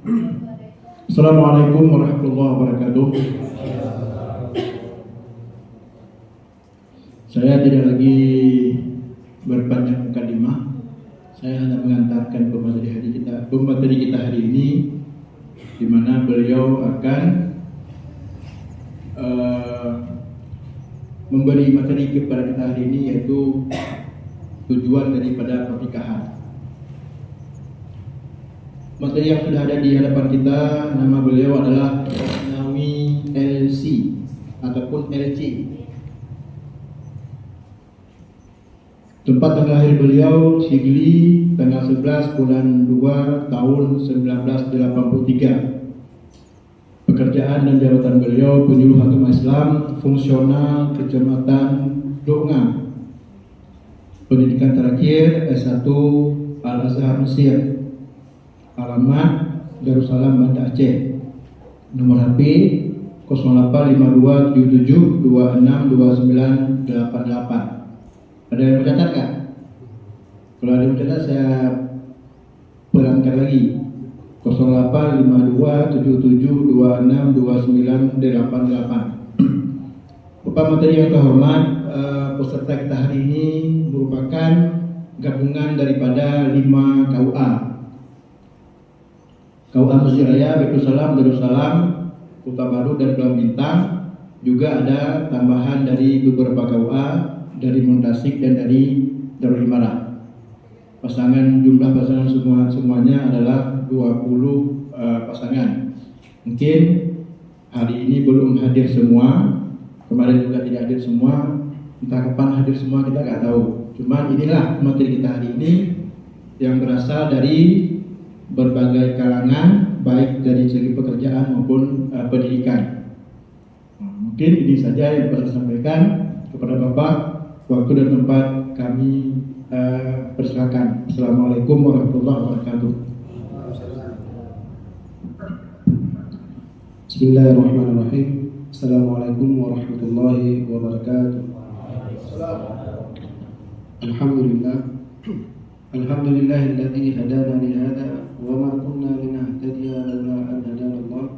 Assalamualaikum warahmatullahi wabarakatuh. Saya tidak lagi berpanjang mukadimah. Saya hanya mengantarkan pemateri kita hari ini, di mana beliau akan memberi materi kepada kita hari ini, yaitu tujuan daripada pernikahan. Materi yang sudah ada di hadapan kita, nama beliau adalah Nawi LC ataupun LC. Tempat tanggal lahir beliau Sigli, tanggal 11 bulan 2 tahun 1983. Pekerjaan dan jabatan beliau penyuluh agama Islam fungsional Kecamatan Donga. Pendidikan terakhir S1 Al-Azhar Mesir. Alamat Darussalam Banda Aceh. Nomor HP 085227262988. Ada yang mencatat kan? Kalau ada yang mencatat saya perangkat lagi 085227262988. Bapak Menteri yang terhormat, peserta kita hari ini merupakan gabungan daripada 5 KUA. KUA Masjid Raya, Darussalam, Kota Baru dan Pulau Bintang. Juga ada tambahan dari beberapa KUA dari Montasik dan dari Darul Imarah. Jumlah pasangan semuanya adalah 20 pasangan. Mungkin hari ini belum hadir semua, kemarin juga tidak hadir semua. Entah kapan hadir semua kita nggak tahu. Cuman inilah materi kita hari ini yang berasal dari berbagai kalangan, baik dari segi pekerjaan maupun pendidikan. Mungkin ini saja yang bisa saya sampaikan kepada Bapak. Waktu dan tempat kami persilakan. Assalamualaikum warahmatullahi wabarakatuh. Bismillahirrahmanirrahim. Assalamualaikum warahmatullahi wabarakatuh. Alhamdulillahilladzi hadana li hadza wa ma kunna linahtadiya laula an hadana Allah.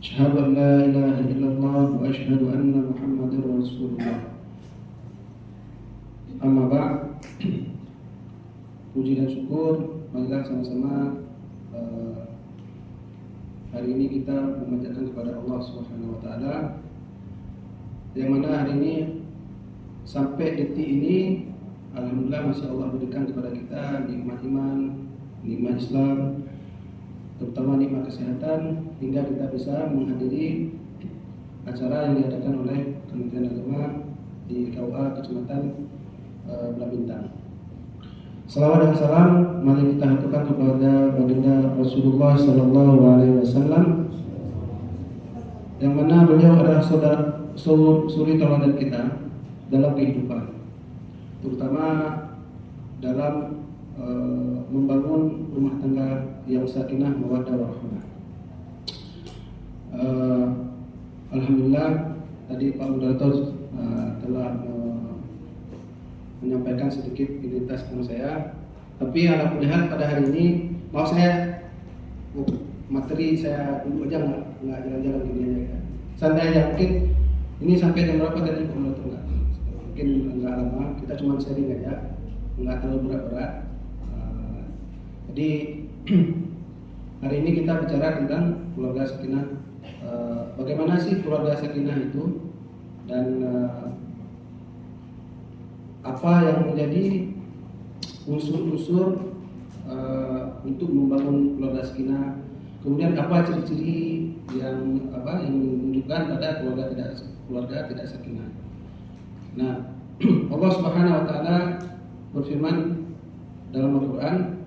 Asyhadu an la ilaha illallah wa asyhadu anna Muhammadar Rasulullah. Amma ba'd. Puji dan syukur marilah sama-sama hari ini kita memanjatkan kepada Allah Subhanahu wa taala, yang mana hari ini sampai detik ini alhamdulillah masih Allah berikan kepada kita nikmat iman, nikmat Islam, terutama nikmat kesehatan, hingga kita bisa menghadiri acara yang diadakan oleh Kementerian Agama di KUA Kecamatan Pulau Bintang. Salawat dan salam mari kita haturkan kepada baginda Rasulullah Sallallahu Alaihi Wasallam, yang mana beliau adalah suri tauladan kita dalam kehidupan, terutama dalam membangun rumah tangga yang sakinah mawaddah warahmah. Alhamdulillah tadi Pak Moderator telah menyampaikan sedikit identitas tentang saya, tapi alhamdulillah pada hari ini materi saya dulu aja nggak jalan-jalan gini aja ya. Santai aja, mungkin ini sampai jam berapa tadi Pak Moderator? Mungkin nggak lama, kita cuma sharing aja, nggak terlalu berat-berat. Jadi hari ini kita bicara tentang keluarga sakinah. Bagaimana sih keluarga sakinah itu, dan apa yang menjadi unsur-unsur untuk membangun keluarga sakinah. Kemudian apa ciri-ciri yang menunjukkan pada keluarga tidak sakinah. Nah, Allah Subhanahu wa taala berfirman dalam Al-Qur'an,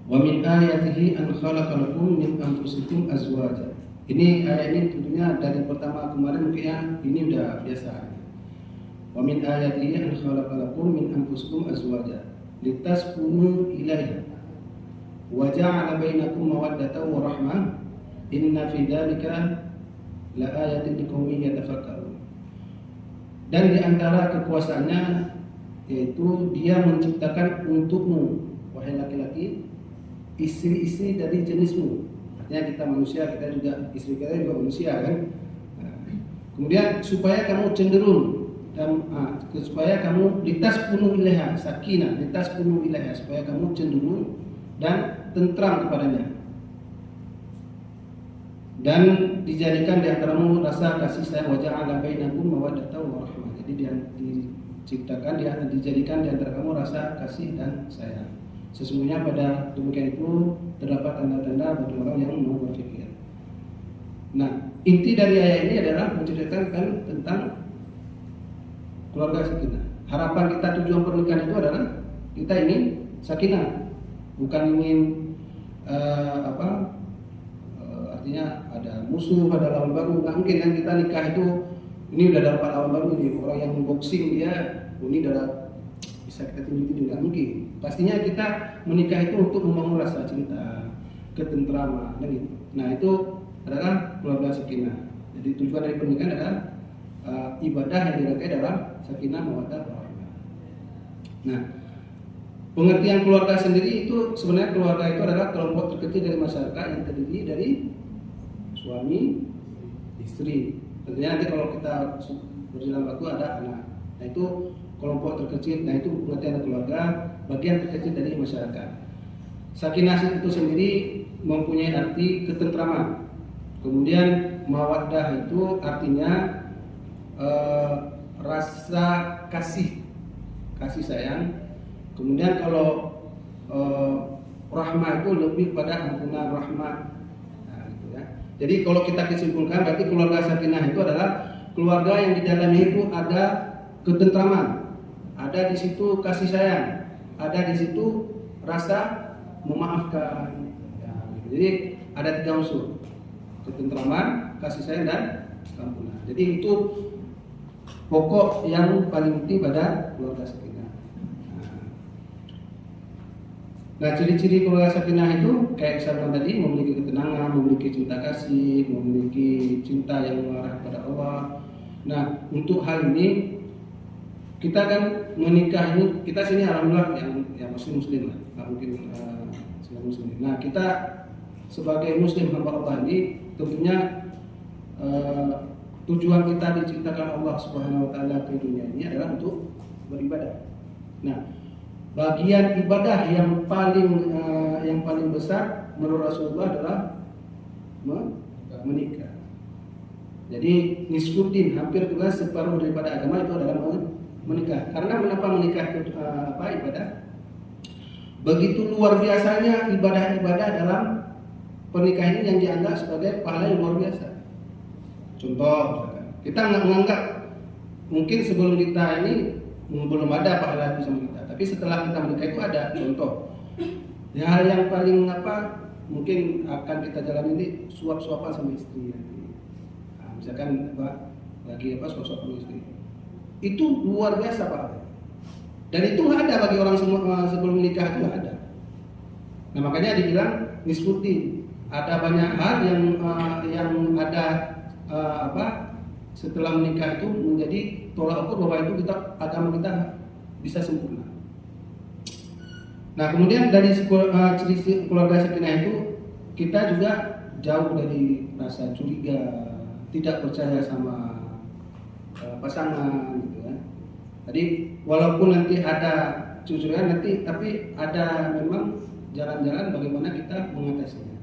"Wa min ayatihi an khalaqa lakum min anfusikum azwaja." Ini ayat ini tentunya dari pertama kemarin mungkin ini udah biasa. Wa min ayatihi an khalaqa lakum min anfusikum azwaja litaskunu ilaiha wa ja'ala bainakum mawaddatan wa rahmah inna fi dzalika la ayatin liqaumin yatafakkarun. Dan di antara kekuasaannya yaitu dia menciptakan untukmu wahai laki-laki istri-istri dari jenismu. Artinya kita manusia, kita juga istri kita juga manusia kan. Nah, kemudian supaya kamu cenderung dan supaya kamu litaskunu ilaiha sakinah, litaskunu ilaiha, supaya kamu cenderung dan tentram kepadanya. Dan dijadikan di antaramu rasa kasih sayang, wa ja'ala bainakum mawaddatan wa rahmah. Jadi dijadikan di antara kamu rasa kasih dan sayang. Sesungguhnya pada demikian itu terdapat tanda-tanda bagi orang yang mau berpikir. Nah, inti dari ayat ini adalah menceritakan tentang keluarga sakinah. Harapan kita, tujuan pernikahan itu adalah kita ingin sakinah, bukan ingin artinya ada musuh, ada lawan baru. Nggak mungkin kan kita nikah itu ini udah dapat lawan baru nih, orang yang boxing dia ini udah bisa kita tunjukin, nggak mungkin. Pastinya kita menikah itu untuk membangun rasa cinta, ketentraman, dan gitu. Nah itu adalah keluarga sakinah. Jadi tujuan dari pernikahan adalah ibadah yang dirangkai dalam sakinah mawaddah warahmah. Nah, pengertian keluarga sendiri itu sebenarnya keluarga itu adalah kelompok terkecil dari masyarakat yang terdiri dari suami, istri. Tentunya nanti kalau kita berjalan waktu ada anak. Nah itu kelompok terkecil. Nah itu pengertian keluarga, bagian terkecil dari masyarakat. Sakinah itu sendiri mempunyai arti ketentraman. Kemudian mawaddah itu artinya rasa kasih sayang. Kemudian kalau rahmah itu lebih pada ampunan rahmat. Nah, gitu ya. Jadi kalau kita kesimpulkan berarti keluarga sakinah itu adalah keluarga yang di dalamnya itu ada ketentraman, ada di situ kasih sayang, ada di situ rasa memaafkan. Ya, gitu. Jadi ada 3 unsur: ketentraman, kasih sayang, dan ampunan. Jadi itu pokok yang paling penting pada keluarga sakinah. Nah, ciri-ciri keluarga sakinah itu kayak saya bilang tadi, memiliki ketenangan, memiliki cinta kasih, memiliki cinta yang mengarah kepada Allah. Nah, untuk hal ini kita kan menikah ini, kita sini alhamdulillah yang muslim lah, nggak mungkin selain muslim. Nah, kita sebagai muslim hamba Allah ini tentunya tujuan kita diciptakan Allah Subhanahu wa taala ke dunia ini adalah untuk beribadah. Nah, bagian ibadah yang paling besar menurut Rasulullah adalah menikah. Jadi nisfuddin, hampir juga separuh daripada agama itu adalah menikah. Karena mengapa menikah itu ibadah? Begitu luar biasanya ibadah-ibadah dalam pernikahan ini yang dianggap sebagai pahala yang luar biasa. Contoh, misalkan, kita menganggap mungkin sebelum kita ini belum ada pahala itu sama kita. Tapi setelah kita menikah itu ada. Contoh, ya, hal yang paling mungkin akan kita jalani ini suap-suapan sama istri nanti. Nah, misalkan lagi suap-suapan istri, itu luar biasa Pak. Dan itu nggak ada bagi orang sebelum menikah, itu nggak ada. Nah makanya dibilang nisfuddin. Ada banyak hal yang ada setelah menikah itu menjadi tolak ukur bahwa itu agama kita bisa sempurna. Nah kemudian dari ciri keluarga sakinah itu kita juga jauh dari rasa curiga, tidak percaya sama pasangan gitu kan. Jadi walaupun nanti ada curigaan nanti, tapi ada memang jalan-jalan bagaimana kita mengatasinya.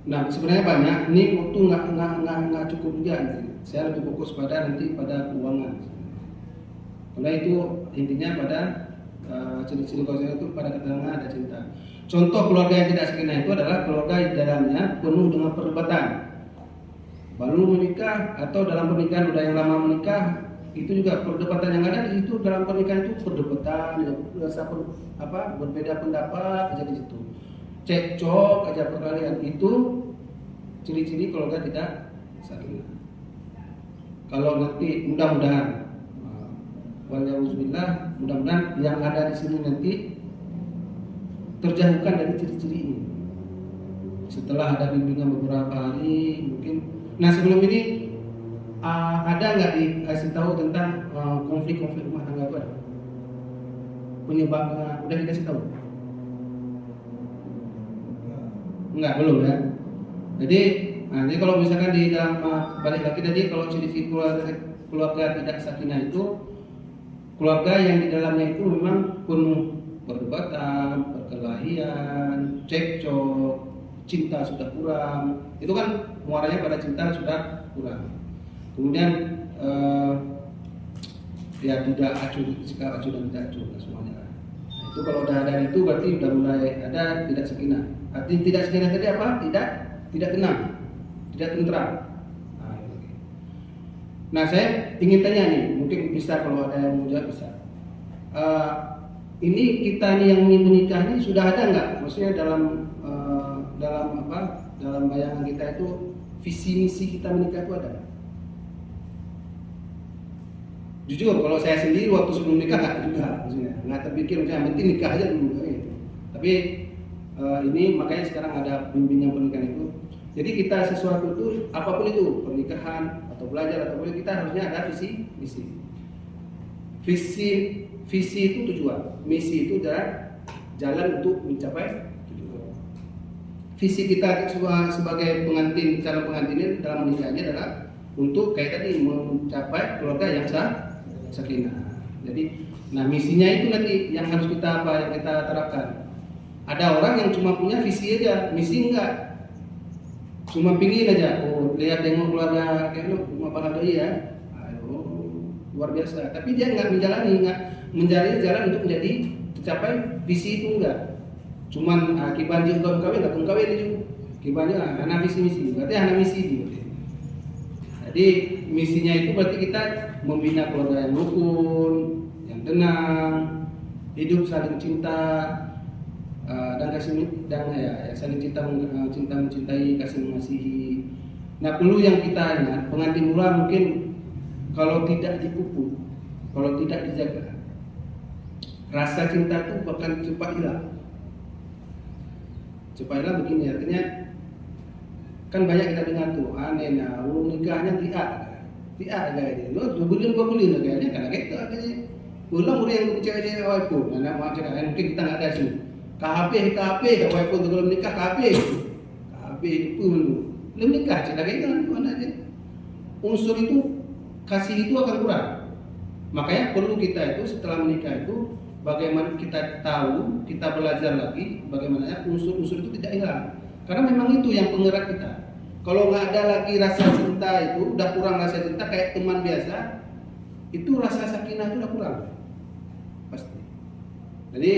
Nah sebenarnya banyak. Ini waktu nggak cukup juga. Saya lebih fokus pada nanti pada keuangan. Karena itu intinya pada ciri-ciri keluarga itu pada ketenangan, ada cinta. Contoh keluarga yang tidak sakinah itu adalah keluarga di dalamnya penuh dengan perdebatan. Baru menikah atau dalam pernikahan udah yang lama menikah, itu juga perdebatan yang ada di situ. Dalam pernikahan itu perdebatan, rasa berbeda pendapat aja di situ. Cekcok aja perkalian, itu ciri-ciri keluarga tidak sakinah. Kalau nanti mudah-mudahan waliyahzubillah, mudah-mudahan yang ada di sini nanti terjauhkan dari ciri-ciri ini. Setelah ada bimbingan beberapa hari mungkin. Nah sebelum ini ada nggak dikasih tahu tentang konflik-konflik rumah tangga itu ada? Penyebabnya udah dikasih tahu? Enggak, belum ya. Jadi, jadi kalau misalkan di dalam balik lagi tadi, kalau ciri-ciri keluarga tidak sakinah itu keluarga yang di dalamnya itu memang penuh perdebatan, perkelahian, cekcok, cinta sudah kurang. Itu kan muaranya pada cinta sudah kurang. Kemudian ya tidak acuh, sikap acuh dan tidak acuh semuanya. Nah, itu kalau udah ada itu berarti udah mulai ada tidak sakinah. Arti tidak sakinah tadi apa? Tidak tenang, tidak tentram. Nah, saya ingin tanya nih, mungkin bisa kalau ada yang mau jawab bisa. Ini kita nih yang ingin menikah ini sudah ada nggak? Maksudnya dalam bayangan kita itu visi misi kita menikah itu ada? Jujur, kalau saya sendiri waktu sebelum nikah nggak juga, maksudnya nggak terpikir misalnya penting nikah aja dulu gitu. Tapi ini makanya sekarang ada bimbingan pernikahan itu. Jadi kita sesuatu itu apapun itu pernikahan atau belajar atau boleh kita harusnya ada visi misi. Visi itu tujuan, misi itu adalah jalan untuk mencapai tujuan. Visi kita sebagai pengantin, calon pengantin ini dalam menikahnya adalah untuk kayak tadi mencapai keluarga yang sakinah. Jadi, nah misinya itu nanti yang harus kita terapkan. Ada orang yang cuma punya visi aja, misi enggak. Cuma pingin aja, lihat tengok keluarga kayak lu, cuma bahagia ya, luar biasa. Tapi dia nggak mencari jalan untuk menjadi tercapai visi itu enggak. Cuman kibanjir kawin itu, kibanjir anak visi misi, berarti anak misi itu. Jadi misinya itu berarti kita membina keluarga yang rukun, yang tenang, hidup saling cinta. Dan saling cinta mencintai, kasih mengasihi. Nah, perlu yang kita ingat, pengantin mula mungkin kalau tidak dipupuk, kalau tidak dijaga, rasa cinta itu bahkan cepat hilang. Cepat hilang begini, artinya kan banyak kita dengar tuh, anehnya, nikahnya tiap ini, lo 2 bulan kayaknya, karena gitu katanya, ulang udah yang cewek-cewek awal pun, mungkin kita nggak ada sih. KHP, kawai pun kalau menikah KHP pun belum nikah, cerita kayak gitu mana aja. Unsur itu kasih itu akan kurang. Makanya perlu kita itu setelah menikah itu bagaimana kita tahu, kita belajar lagi bagaimana unsur-unsur itu tidak hilang. Karena memang itu yang penggerak kita. Kalau nggak ada lagi rasa cinta itu, udah kurang rasa cinta kayak teman biasa, itu rasa sakinah itu udah kurang, pasti. Jadi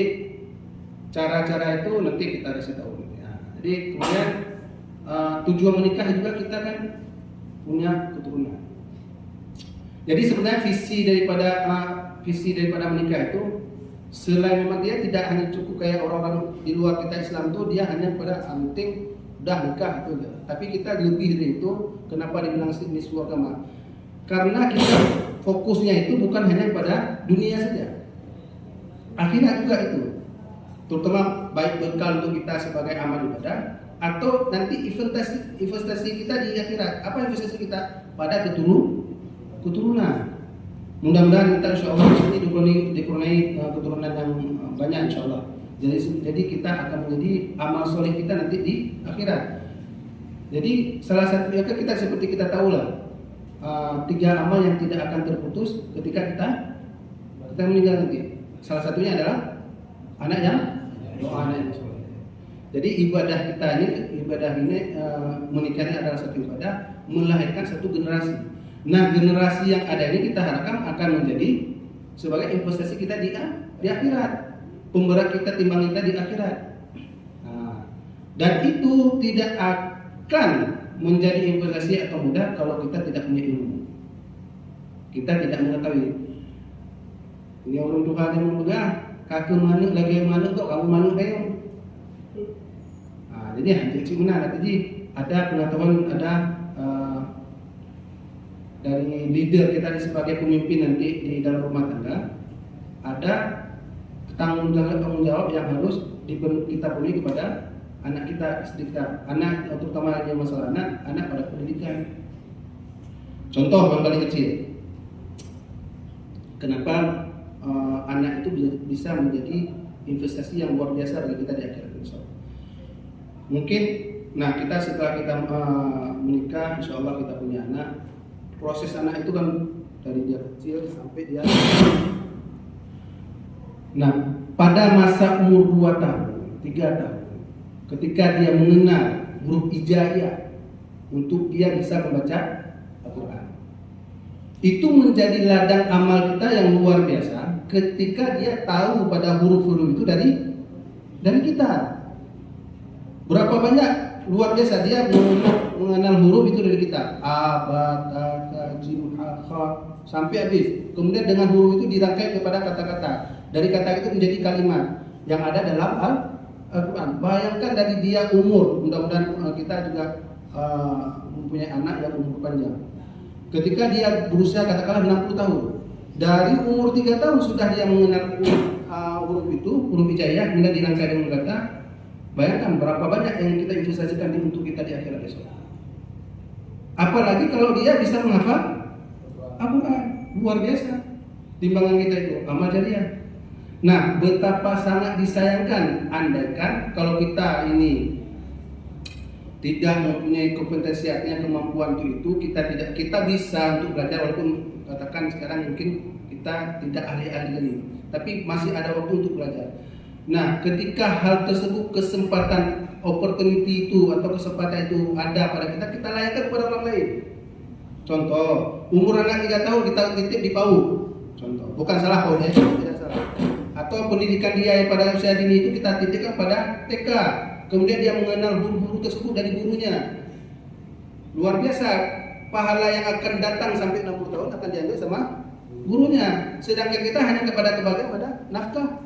cara-cara itu nanti kita kasih tahu. Ya. Jadi kemudian tujuan menikah juga kita kan punya keturunan. Jadi sebenarnya visi daripada menikah itu selain memang dia tidak hanya cukup kayak orang-orang di luar kita Islam tuh dia hanya pada penting udah nikah itu aja. Tapi kita lebih dari itu. Kenapa dibilang nisfu agama? Karena kita fokusnya itu bukan hanya pada dunia saja, akhirat juga itu. Terutama baik bekal untuk kita sebagai amal ibadah atau nanti investasi kita di akhirat. Apa investasi kita? Pada keturunan. Mudah-mudahan kita insya Allah ini dikurniai keturunan yang banyak insya Allah. Jadi kita akan menjadi amal soleh kita nanti di akhirat. Jadi salah satu kita seperti kita tahu lah 3 amal yang tidak akan terputus ketika kita meninggal nanti. Salah satunya adalah anak yang soleh. Jadi ibadah kita ini menikah ini adalah satu ibadah, melahirkan satu generasi. Nah, generasi yang ada ini kita harapkan akan menjadi sebagai investasi kita di akhirat, pemberat kita timbang kita di akhirat. Nah, dan itu tidak akan menjadi investasi atau mudah kalau kita tidak punya ilmu. Kita tidak mengetahui. Ini orang Tuhan yang memegang. Kakek mana lagi mana kok kamu mana kayak. Nah, jadi hancur mana tadi ada pengetahuan dari leader kita sebagai pemimpin nanti di dalam rumah tangga ada tanggung jawab yang harus kita penuhi kepada anak kita, istri kita, anak terutama yang masalah anak pada pendidikan. Contoh yang paling kecil, kenapa anak itu bisa menjadi investasi yang luar biasa bagi kita di akhirat. Mungkin, nah kita setelah kita menikah, insya Allah kita punya anak. Proses anak itu kan dari dia kecil sampai dia. Nah, pada masa umur 2 tahun, 3 tahun, ketika dia mengenal huruf hijaiyah untuk dia bisa membaca Al-Quran, itu menjadi ladang amal kita yang luar biasa ketika dia tahu pada huruf-huruf itu dari kita. Berapa banyak luar biasa dia mengenal huruf itu dari kita. A, ba, ta, ta, jim, ha, kha, sampai habis. Kemudian dengan huruf itu dirangkai kepada kata-kata. Dari kata itu menjadi kalimat yang ada dalam Al-Quran. Bayangkan dari dia umur, mudah-mudahan kita juga mempunyai anak yang umur panjang. Ketika dia berusia katakanlah 60 tahun, dari umur 3 tahun sudah dia mengenal huruf itu, huruf hijaiyah, kemudian dirangkai dengan kata. Bayangkan berapa banyak yang kita investasikan untuk kita di akhirat besok. Apalagi kalau dia bisa menghafal Al-Quran, luar biasa. Timbangan kita itu amal jariah. Nah, betapa sangat disayangkan andaikan kalau kita ini tidak mempunyai kompetensi, artinya kemampuan untuk itu, kita bisa untuk belajar, walaupun katakan sekarang mungkin kita tidak ahli-ahli ini, tapi masih ada waktu untuk belajar. Nah, ketika hal tersebut, kesempatan, opportunity itu atau kesempatan itu ada pada kita layakkan kepada orang lain. Contoh, umur anak 3 tahun kita titip di PAUD. Contoh, bukan salah PAUD, tidak salah. Atau pendidikan dia pada usia dini itu kita titipkan pada TK. Kemudian dia mengenal guru-guru tersebut dari gurunya. Luar biasa, pahala yang akan datang sampai 60 tahun akan diambil sama gurunya. Sedangkan kita hanya kebagian pada nafkah.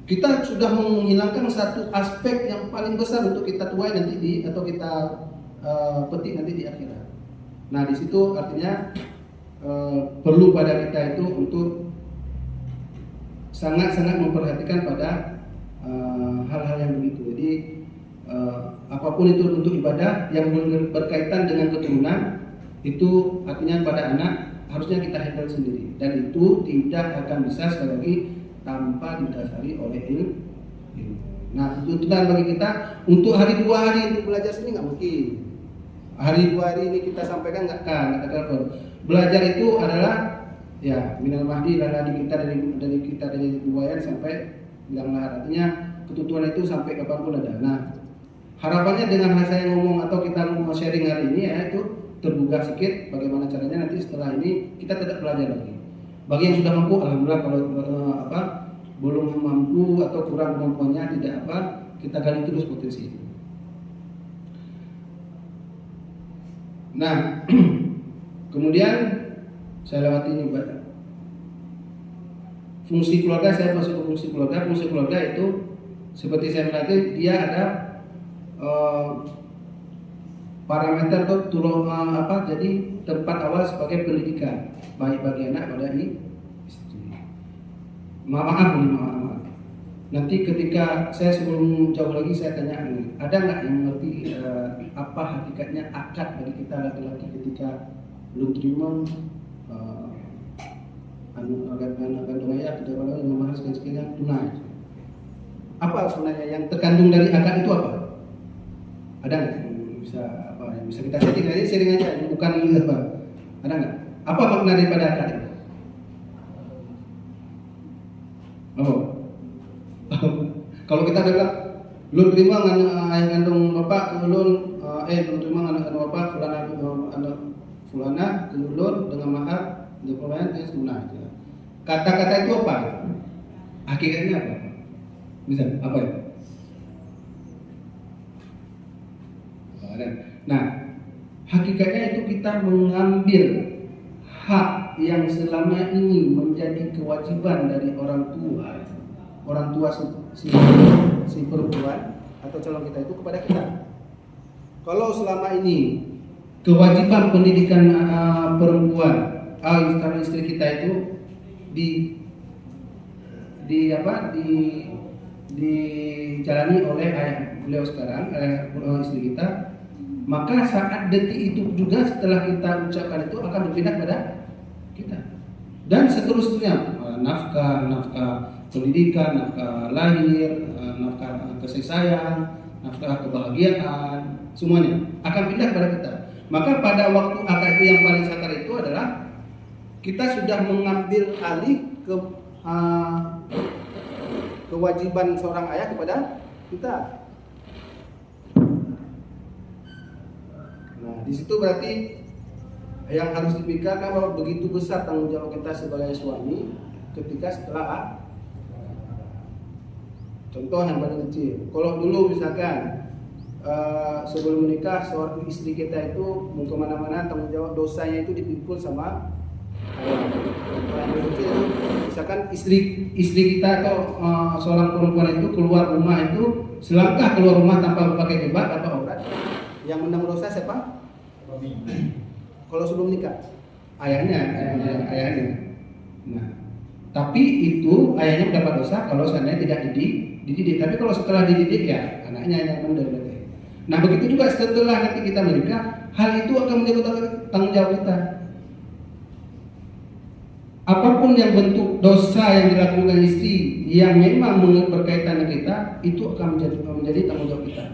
Kita sudah menghilangkan satu aspek yang paling besar untuk kita tuai nanti atau kita petik nanti di akhirat. Nah, di situ artinya perlu pada kita itu untuk sangat-sangat memperhatikan pada hal-hal yang begitu. Jadi apapun itu untuk ibadah yang berkaitan dengan keturunan itu artinya pada anak harusnya kita handle sendiri, dan itu tidak akan bisa sekali lagi tanpa didasari oleh ilmu. Nah, itu tuntutan bagi kita untuk hari 2 hari untuk belajar sini nggak mungkin. Hari 2 hari ini kita sampaikan nggak telepon. Belajar itu adalah ya minal mahdi lana di kita dari buayan sampai bilang lahar. Artinya ketentuan itu sampai kapanpun ada. Nah, harapannya dengan saya ngomong atau kita mau sharing hari ini ya itu terbuka sedikit bagaimana caranya nanti setelah ini kita tidak belajar lagi. Bagi yang sudah mampu, alhamdulillah. Kalau belum mampu atau kurang kemampuannya, tidak kita gali terus potensi itu. Nah, kemudian saya lewati ini fungsi keluarga. Saya masuk ke fungsi keluarga. Fungsi keluarga itu seperti saya berarti dia ada parameter atau jadi tempat awal sebagai pendidikan baik bagi anak pada istri. Maaf. Nanti ketika saya sebelum jauh lagi saya tanya ini, ada nggak yang mengerti apa hakikatnya akad bagi kita laki-laki ketika belum terima anak kandung ayah tidak boleh memahas sekian tunai. Apa sebenarnya yang terkandung dari akad itu apa? Ada nggak yang bisa kita sharing aja, bukan apa? Ada nggak? Apa makna daripada akad itu? Oh, kalau kita bilang belum terima ayah kandung bapak ulun, belum terima anak kandung bapak fulana ulun dengan mahar diperlukan tunai. Kata-kata itu apa? Hakikatnya apa? Bisa apa itu? Nah, hakikatnya itu kita mengambil hak yang selama ini menjadi kewajiban dari orang tua si perempuan atau calon kita itu kepada kita. Kalau selama ini kewajiban pendidikan perempuan istri kita itu dijalani oleh ayah beliau sekarang, istri kita, maka saat detik itu juga setelah kita ucapkan itu akan berpindah pada kita. Dan seterusnya nafkah pendidikan, nafkah lahir, nafkah kasih sayang, nafkah kebahagiaan, semuanya akan pindah pada kita. Maka pada waktu akad itu yang paling sakar itu adalah kita sudah mengambil alih kewajiban seorang ayah kepada kita. Nah, di situ berarti yang harus dipikirkan bahwa begitu besar tanggung jawab kita sebagai suami ketika setelah contoh yang paling kecil. Kalau dulu misalkan sebelum menikah seorang istri kita itu mau kemana-mana tanggung jawab dosanya itu dipikul sama ayah. Yang paling kecil misalkan istri kita atau seorang perempuan itu keluar rumah itu selangkah keluar rumah tanpa pakai jilbab atau aurat, yang menanggung dosa siapa? Kalau sebelum nikah ayahnya. Nah, tapi itu ayahnya mendapat dosa kalau seandainya tidak dididik. Tapi kalau setelah dididik ya anaknya yang mendapat. Nah, begitu juga setelah nanti kita menikah, hal itu akan menjadi tanggung jawab kita. Apapun yang bentuk dosa yang dilakukan istri yang memang berkaitan dengan kita, itu akan menjadi tanggung jawab kita.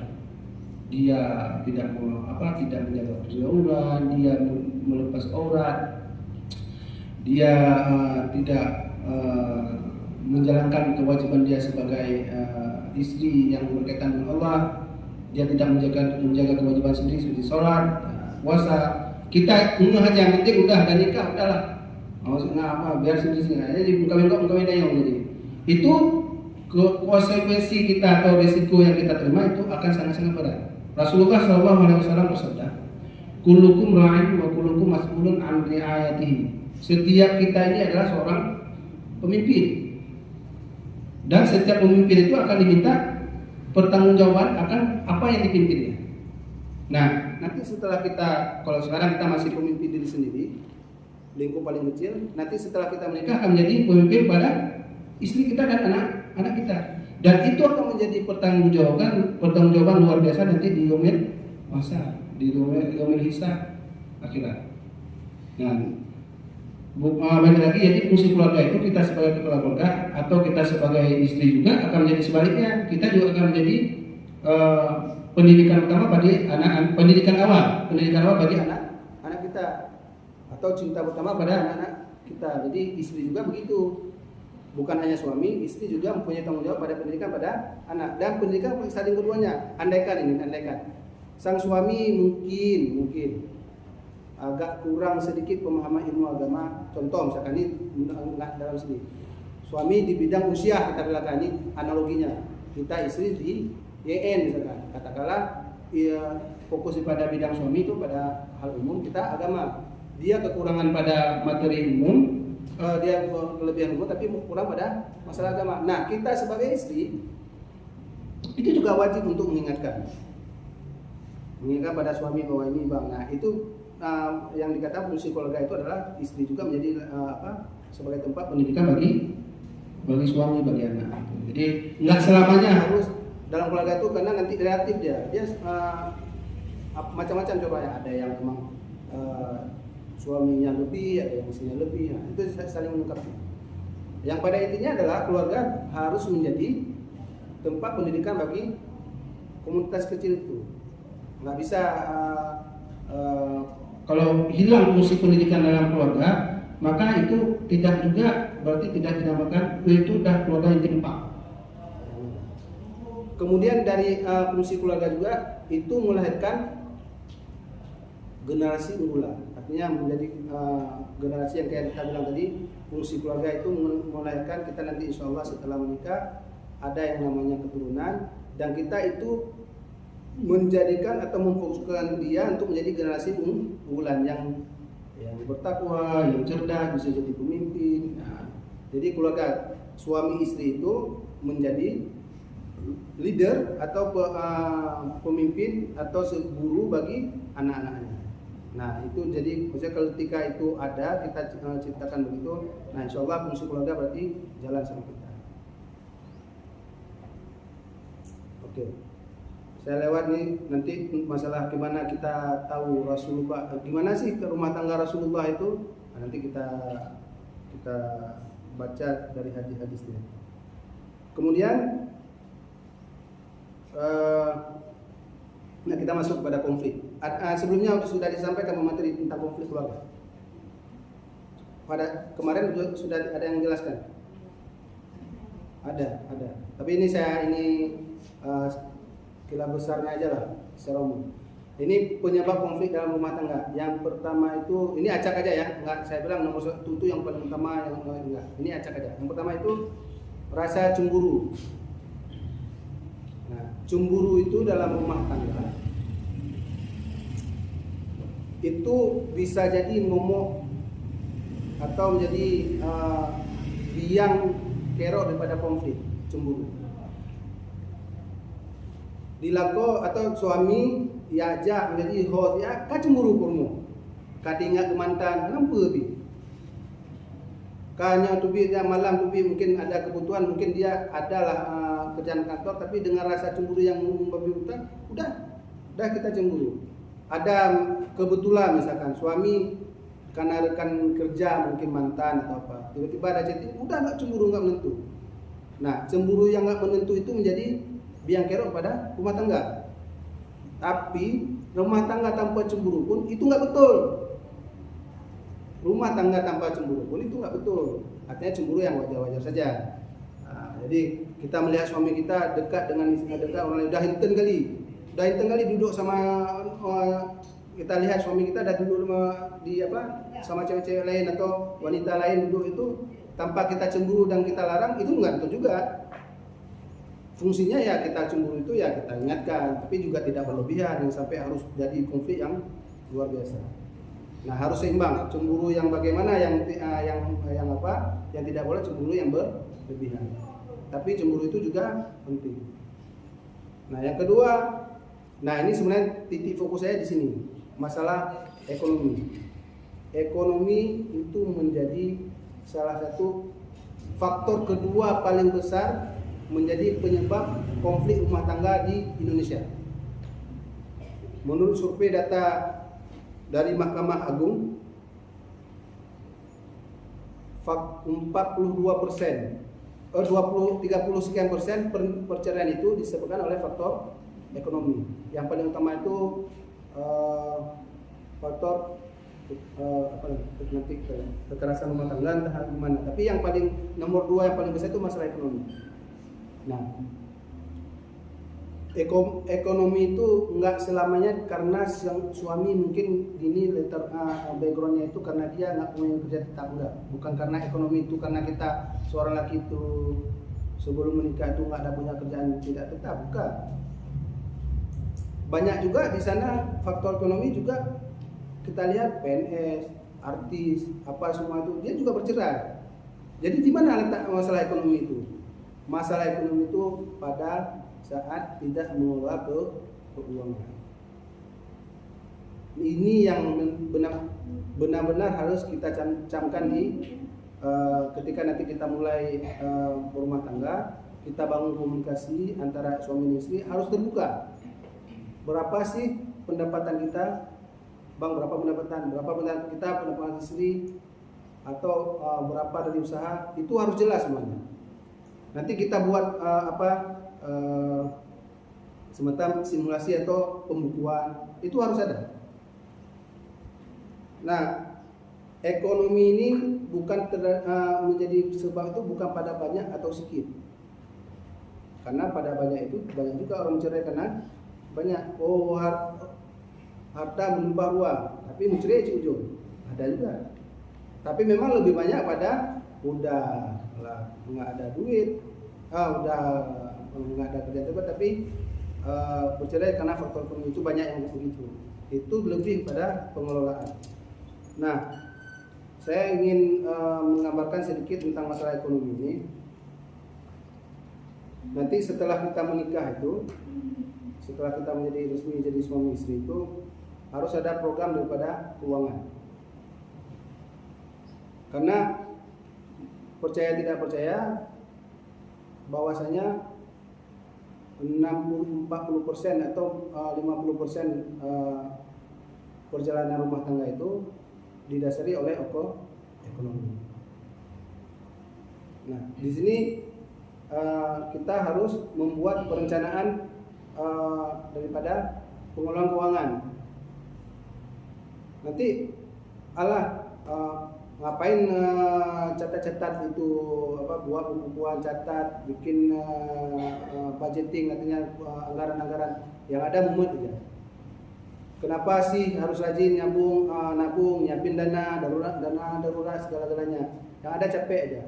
Dia tidak menjaga pergaulan, dia melepas aurat, dia tidak menjalankan kewajiban dia sebagai istri yang berkaitan dengan Allah, dia tidak menjaga kewajiban sendiri seperti sholat, puasa. Kita aja yang penting udah ada nikah, udahlah, mau apa biar sendiri aja, jadi bukan yang jadi itu konsekuensi kita atau risiko yang kita terima itu akan sangat-sangat berat. Rasulullah SAW bersabda, kullukum ra'in wa kullukum mas'ulun an ri'ayatihi. Setiap kita ini adalah seorang pemimpin, dan setiap pemimpin itu akan diminta pertanggungjawaban akan apa yang dipimpinnya. Nah, nanti setelah kita, kalau sekarang kita masih pemimpin diri sendiri, lingkup paling kecil, nanti setelah kita menikah akan menjadi pemimpin pada istri kita dan anak kita. Dan itu akan menjadi pertanggungjawaban luar biasa nanti di yaumil masa, di yaumil hisab akhirat. Nah, balik lagi, jadi fungsi keluarga itu kita sebagai kepala keluarga atau kita sebagai istri juga akan menjadi sebaliknya. Kita juga akan menjadi pendidikan utama bagi pendidikan awal bagi anak kita, atau cinta pertama pada anak-anak kita. Jadi istri juga begitu. Bukan hanya suami, istri juga mempunyai tanggung jawab pada pendidikan pada anak, dan pendidikan saling keduanya. Andaikan sang suami mungkin agak kurang sedikit pemahaman ilmu agama. Contoh misalkan ini enggak dalam sini. Suami di bidang usia, kita bilang ini analoginya. Kita istri di YN misalkan. Katakanlah fokus pada bidang suami itu pada hal umum, kita agama. Dia kekurangan pada materi umum, dia kelebihan umum tapi kurang pada masalah agama. Nah, kita sebagai istri itu juga wajib untuk mengingatkan pada suami bahwa ini bang. Nah, itu yang dikatakan fungsi keluarga itu adalah istri juga menjadi sebagai tempat pendidikan bagi suami, bagi anak. Jadi nggak selamanya harus dalam keluarga itu, karena nanti relatif dia macam-macam coba ya. Ada yang memang suaminya lebih, ada yang istrinya lebih. Nah, itu saling melengkapi. Yang pada intinya adalah keluarga harus menjadi tempat pendidikan bagi komunitas kecil itu. Nggak bisa kalau hilang fungsi pendidikan dalam keluarga, maka itu berarti tidak dinamakan itu dah keluarga yang timpa. Kemudian dari fungsi keluarga juga itu melahirkan generasi unggulan. Artinya menjadi generasi yang kayak kita bilang tadi, fungsi keluarga itu melahirkan kita nanti insya Allah setelah menikah ada yang namanya keturunan, dan kita itu menjadikan atau memfokuskan dia untuk menjadi generasi unggulan yang bertakwa, yang cerdas, bisa jadi pemimpin. Nah, jadi keluarga suami istri itu menjadi leader atau pemimpin atau guru bagi anak-anaknya. Nah, itu jadi maksudnya ketika itu ada kita ciptakan begitu, nah insya Allah fungsi keluarga berarti jalan sama kita. Oke. Saya lewat nih nanti masalah gimana kita tahu Rasulullah, gimana sih ke rumah tangga Rasulullah itu. Nah, nanti kita baca dari hadis-hadisnya. Kemudian nah kita masuk pada konflik. Sebelumnya sudah disampaikan materi tentang konflik keluarga. Pada kemarin sudah ada yang menjelaskan. Ada. Tapi ini kila besarnya aja lah secara umum. Ini penyebab konflik dalam rumah tangga. Yang pertama itu, ini acak aja ya, enggak saya bilang nomor satu itu yang paling utama, yang enggak. Ini acak aja. Yang pertama itu rasa cemburu. Nah, cemburu itu dalam rumah tangga itu bisa jadi momok atau menjadi biang kerok daripada konflik, cemburu. Dilako atau suami diajak menjadi host ya, ka cemburu kurmo. Ka ingat ke mantan, kenapa bi? Kanya tu bi malam tu bi mungkin ada kebutuhan, mungkin dia adalah kerjaan kantor, tapi dengan rasa cemburu yang membabi buta, udah kita cemburu. Ada kebetulan misalkan suami karena rekan kerja mungkin mantan atau apa, tiba-tiba ada chatting, udah nggak cemburu, nggak menentu. Nah, cemburu yang nggak menentu itu menjadi biang kerok pada rumah tangga. Tapi rumah tangga tanpa cemburu pun itu nggak betul. Rumah tangga tanpa cemburu pun itu nggak betul. Artinya cemburu yang wajar-wajar saja. Nah, jadi kita melihat suami kita dekat dengan orang lain, udah hinten kali duduk sama kita lihat suami kita dah duduk sama cewek-cewek lain atau wanita lain duduk itu tanpa kita cemburu dan kita larang, itu enggak betul juga. Fungsinya ya kita cemburu itu ya kita ingatkan, tapi juga tidak berlebihan yang sampai harus jadi konflik yang luar biasa. Nah, harus seimbang. Cemburu yang bagaimana yang tidak boleh cemburu yang berlebihan. Tapi cemburu itu juga penting. Nah, yang kedua, ini sebenarnya titik fokus saya di sini. Masalah ekonomi. Ekonomi itu menjadi salah satu faktor kedua paling besar menjadi penyebab konflik rumah tangga di Indonesia. Menurut survei data dari Mahkamah Agung, 30 sekian persen perceraian itu disebabkan oleh faktor ekonomi. Yang paling utama itu faktor kekerasan rumah tangga entah gimana. Tapi yang paling nomor 2 yang paling besar itu masalah ekonomi. Nah, ekonomi itu enggak selamanya karena suami mungkin ini backgroundnya itu karena dia nggak punya kerja tetap, enggak. Bukan karena ekonomi itu karena kita seorang laki itu sebelum menikah itu nggak ada punya kerjaan tidak tetap, bukan. Banyak juga di sana faktor ekonomi juga kita lihat PNS, artis, apa semua itu dia juga bercerai. Jadi di mana letak masalah ekonomi itu? Masalah ekonomi itu pada saat tidak mengelola keuangan. Ini yang benar-benar harus kita camkan di ketika nanti kita mulai berumah tangga, kita bangun komunikasi antara suami dan istri harus terbuka. Berapa sih pendapatan kita, Bang? Berapa pendapatan kita, pendapatan istri, atau berapa dari usaha, itu harus jelas semuanya. Nanti kita buat semacam simulasi atau pembukuan, itu harus ada. Nah, ekonomi ini bukan menjadi sebab itu bukan pada banyak atau sedikit. Karena pada banyak itu banyak juga orang cerai karena banyak harta melimpah ruah, tapi mencerai di ujung. Ada juga. Tapi memang lebih banyak pada udah lah nggak ada duit, udah nggak ada kerja tempat, tapi bercerai karena faktor ekonomi, itu banyak yang begitu. Itu lebih pada pengelolaan. Nah, saya ingin menggambarkan sedikit tentang masalah ekonomi ini. Nanti setelah kita menikah itu, setelah kita menjadi resmi jadi suami istri itu harus ada program daripada keuangan. Karena percaya tidak percaya bahwasanya 40% atau 50% perjalanan rumah tangga itu didasari oleh ekonomi. Nah, di sini kita harus membuat perencanaan daripada pengelolaan keuangan. Nanti ngapain catat-catat itu, buat buku-bukuan, catat, bikin budgeting, artinya anggaran-anggaran yang ada mumet aja. Kenapa sih harus rajin nabung, nyiapin dana darurat segala-galanya? Yang ada capek aja.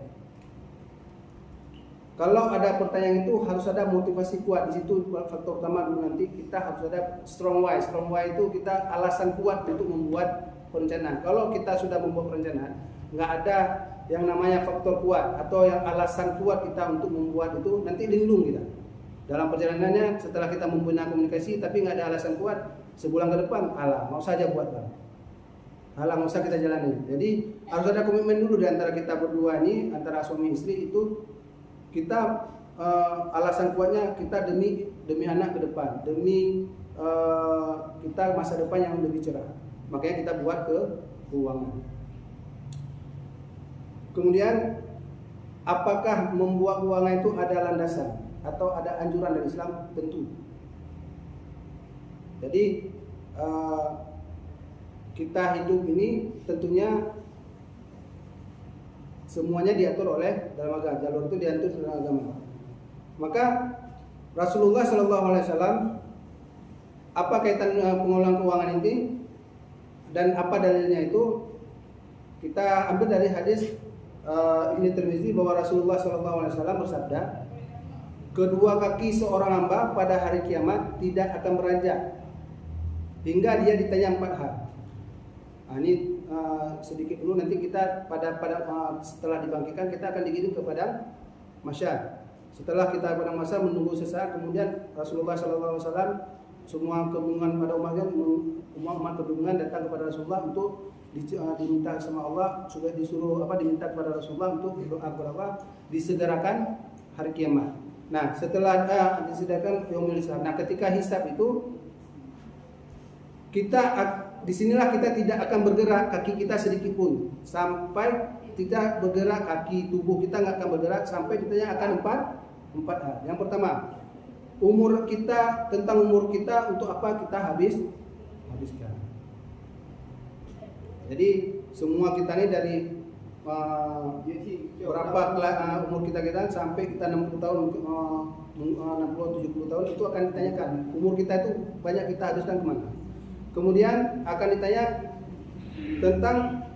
Kalau ada pertanyaan itu harus ada motivasi kuat. Di situ faktor utama dulu, nanti kita harus ada strong why. Strong why itu kita alasan kuat untuk membuat perencanaan. Kalau kita sudah membuat perencanaan, nggak ada yang namanya faktor kuat atau yang alasan kuat kita untuk membuat itu, nanti linglung kita. Dalam perjalanannya setelah kita mempunyai komunikasi tapi nggak ada alasan kuat, sebulan ke depan, mau saja buat bang. Nggak usah kita jalani. Jadi harus ada komitmen dulu di antara kita berdua ini, antara suami istri itu. Kita alasan kuatnya kita demi anak ke depan, demi kita masa depan yang lebih cerah. Makanya kita buat keuangan. Kemudian, apakah membuat keuangan itu ada landasan atau ada anjuran dari Islam? Tentu. Jadi kita hidup ini tentunya semuanya diatur oleh dalam agama. Jalur itu diatur dalam agama. Maka Rasulullah SAW, apa kaitan pengelolaan keuangan ini dan apa dalilnya itu? Kita ambil dari hadis Ibnu Tirmizi bahwa Rasulullah SAW bersabda, kedua kaki seorang hamba pada hari kiamat tidak akan beranjak hingga dia ditanya 4 hal. Ini sedikit dulu, nanti kita setelah dibangkitkan kita akan digiring ke padang mahsyar. Setelah kita padang mahsyar menunggu sesaat, kemudian Rasulullah SAW semua kebingungan pada umat kebingungan datang kepada Rasulullah untuk diminta sama Allah, sudah disuruh diminta kepada Rasulullah untuk berdoa kepada Allah disegerakan hari kiamat. Nah, setelah disegerakan yaumul hisab. Nah, ketika hisab itu disinilah kita tidak akan bergerak kaki kita sedikit pun, sampai tidak bergerak kaki tubuh kita nggak akan bergerak sampai ditanya akan empat hal. Yang pertama, tentang umur kita untuk apa kita habiskan. Jadi semua kita ini dari berapa umur kita sampai kita 60 tahun, 60-70 tahun itu akan ditanyakan umur kita itu banyak kita habiskan kemana. Kemudian akan ditanya tentang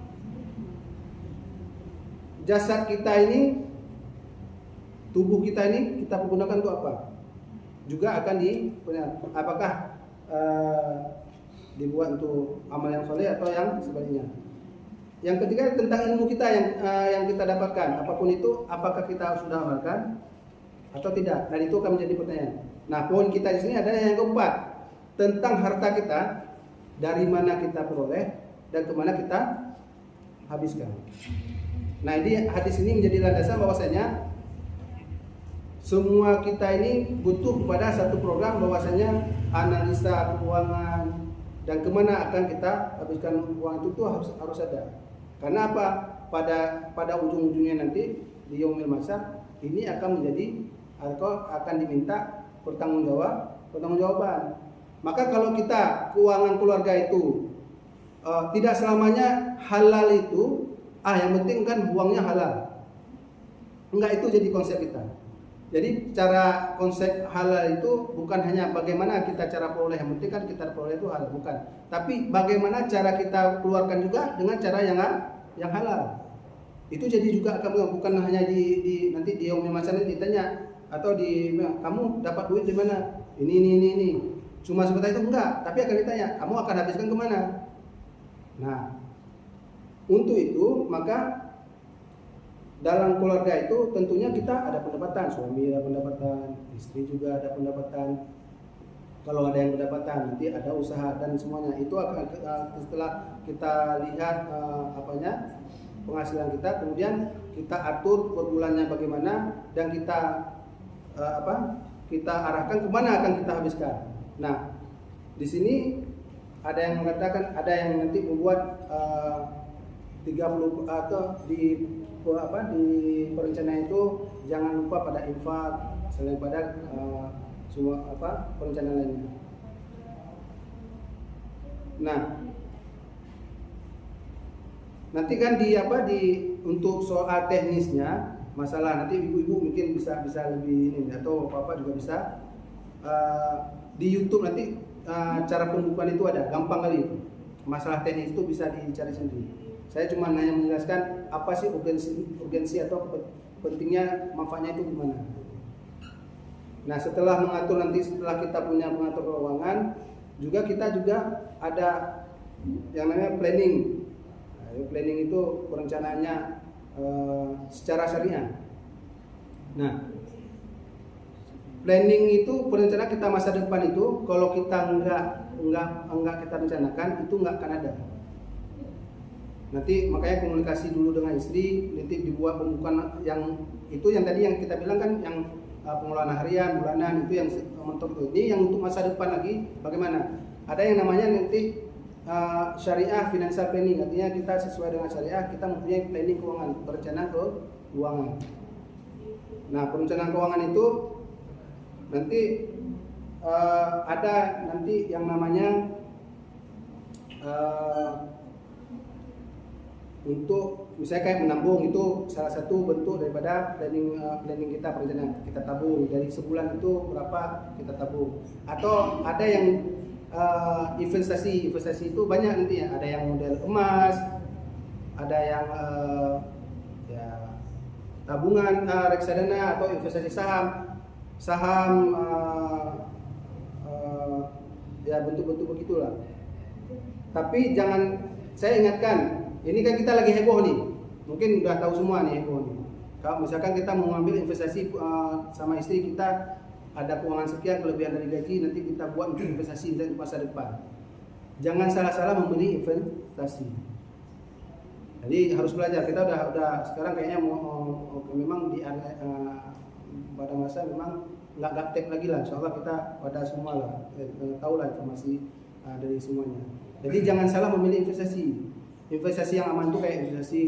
jasad kita ini, tubuh kita ini kita pergunakan untuk apa? Juga akan apakah dibuat untuk amal yang soleh atau yang sebaliknya. Yang ketiga tentang ilmu kita yang kita dapatkan, apapun itu, apakah kita sudah amalkan atau tidak? Dan itu akan menjadi pertanyaan. Nah, poin kita di sini adalah yang keempat, tentang harta kita. Dari mana kita peroleh dan kemana kita habiskan. Nah, ini hadis ini menjadi landasan bahwasanya semua kita ini butuh kepada satu program bahwasanya analisa keuangan dan kemana akan kita habiskan uang itu harus ada. Karena apa? Pada ujung-ujungnya nanti di yaumil mahsyar ini akan menjadi atau akan diminta pertanggungjawaban. Maka kalau kita keuangan keluarga itu tidak selamanya halal itu, yang penting kan uangnya halal. Enggak, itu jadi konsep kita. Jadi cara konsep halal itu bukan hanya bagaimana kita cara peroleh, yang penting kan kita peroleh itu halal, bukan. Tapi bagaimana cara kita keluarkan juga dengan cara yang halal. Itu jadi juga akan bukan hanya nanti di yaumil mahsyar ditanya atau kamu dapat duit di mana? Ini. Cuma seperti itu enggak, tapi akan ditanya, kamu akan habiskan kemana? Nah, untuk itu maka dalam keluarga itu tentunya kita ada pendapatan, suami ada pendapatan, istri juga ada pendapatan. Kalau ada yang pendapatan, nanti ada usaha dan semuanya. Itu akan setelah kita lihat penghasilan kita, kemudian kita atur per bulannya bagaimana dan kita arahkan kemana akan kita habiskan. Nah, di sini ada yang mengatakan, ada yang nanti membuat 30 atau di di perencanaan itu jangan lupa pada infak selain pada semua perencanaan lainnya. Nah, nanti kan untuk soal teknisnya masalah nanti ibu-ibu mungkin bisa lebih ini, atau bapak juga bisa di YouTube nanti cara pembukaan itu ada, gampang kali itu. Masalah teknis itu bisa dicari sendiri. Saya cuma hanya menjelaskan apa sih urgensi atau pentingnya, manfaatnya itu gimana. Nah, setelah kita punya pengatur keuangan, kita juga ada yang namanya planning. Nah, planning itu perencanaannya secara syariah. Nah, planning itu perencanaan kita masa depan itu kalau kita enggak kita rencanakan itu enggak akan ada. Nanti makanya komunikasi dulu dengan istri, nanti dibuat pembukaan yang tadi yang kita bilang kan, yang pengelolaan harian, bulanan, itu yang mentok itu. Ini yang untuk masa depan lagi bagaimana? Ada yang namanya nanti syariah financial planning, artinya kita sesuai dengan syariah kita mempunyai planning keuangan, perencanaan keuangan. Nah, perencanaan keuangan itu nanti ada nanti yang namanya untuk misalnya kayak menabung, itu salah satu bentuk daripada planning kita, perencanaan kita tabung dari sebulan itu berapa kita tabung. Atau ada yang investasi itu banyak nanti ya, ada yang model emas, ada yang tabungan reksadana atau investasi saham ya bentuk-bentuk begitulah. Tapi saya ingatkan, ini kan kita lagi heboh nih, mungkin udah tahu semua nih heboh nih. Kalau misalkan kita mau ngambil investasi sama istri kita, ada keuangan sekian kelebihan dari gaji, nanti kita buat untuk investasi untuk masa depan. Jangan salah-salah membeli investasi. Jadi harus belajar. Kita udah sekarang kayaknya memang di pada masa memang nggak gaptek lagi lah. Insyaallah kita pada semua lah tahu lah informasi dari semuanya. Jadi jangan salah memilih investasi. Investasi yang aman itu kayak investasi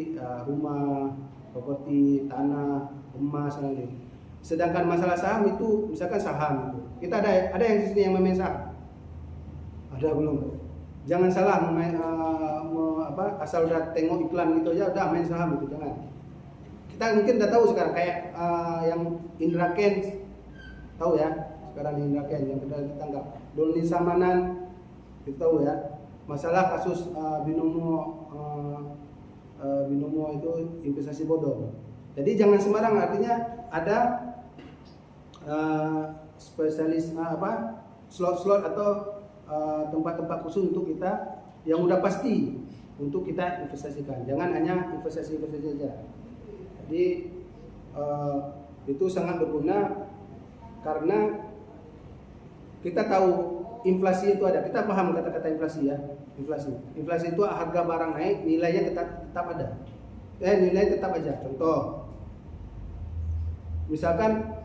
rumah, properti, tanah, emas, dan lain-lain. Sedangkan masalah saham itu, misalkan saham itu, kita ada yang di sini yang main saham, ada belum? Jangan salah asal udah tengok iklan gitu aja udah main saham itu, jangan. Kita mungkin udah tahu sekarang kayak yang Indra Kents, tahu ya? Sekarang Indra Kents yang sudah ditangkap, Doni Samanan, kita tahu ya? Masalah kasus binomo itu investasi bodong. Jadi jangan sembarang, artinya ada spesialis slot-slot atau tempat-tempat khusus untuk kita yang udah pasti untuk kita investasikan. Jangan hanya investasi saja. Jadi itu sangat berguna karena kita tahu inflasi itu ada. Kita paham kata-kata inflasi ya. Inflasi itu harga barang naik, nilainya tetap ada. Nilai tetap aja. Contoh, misalkan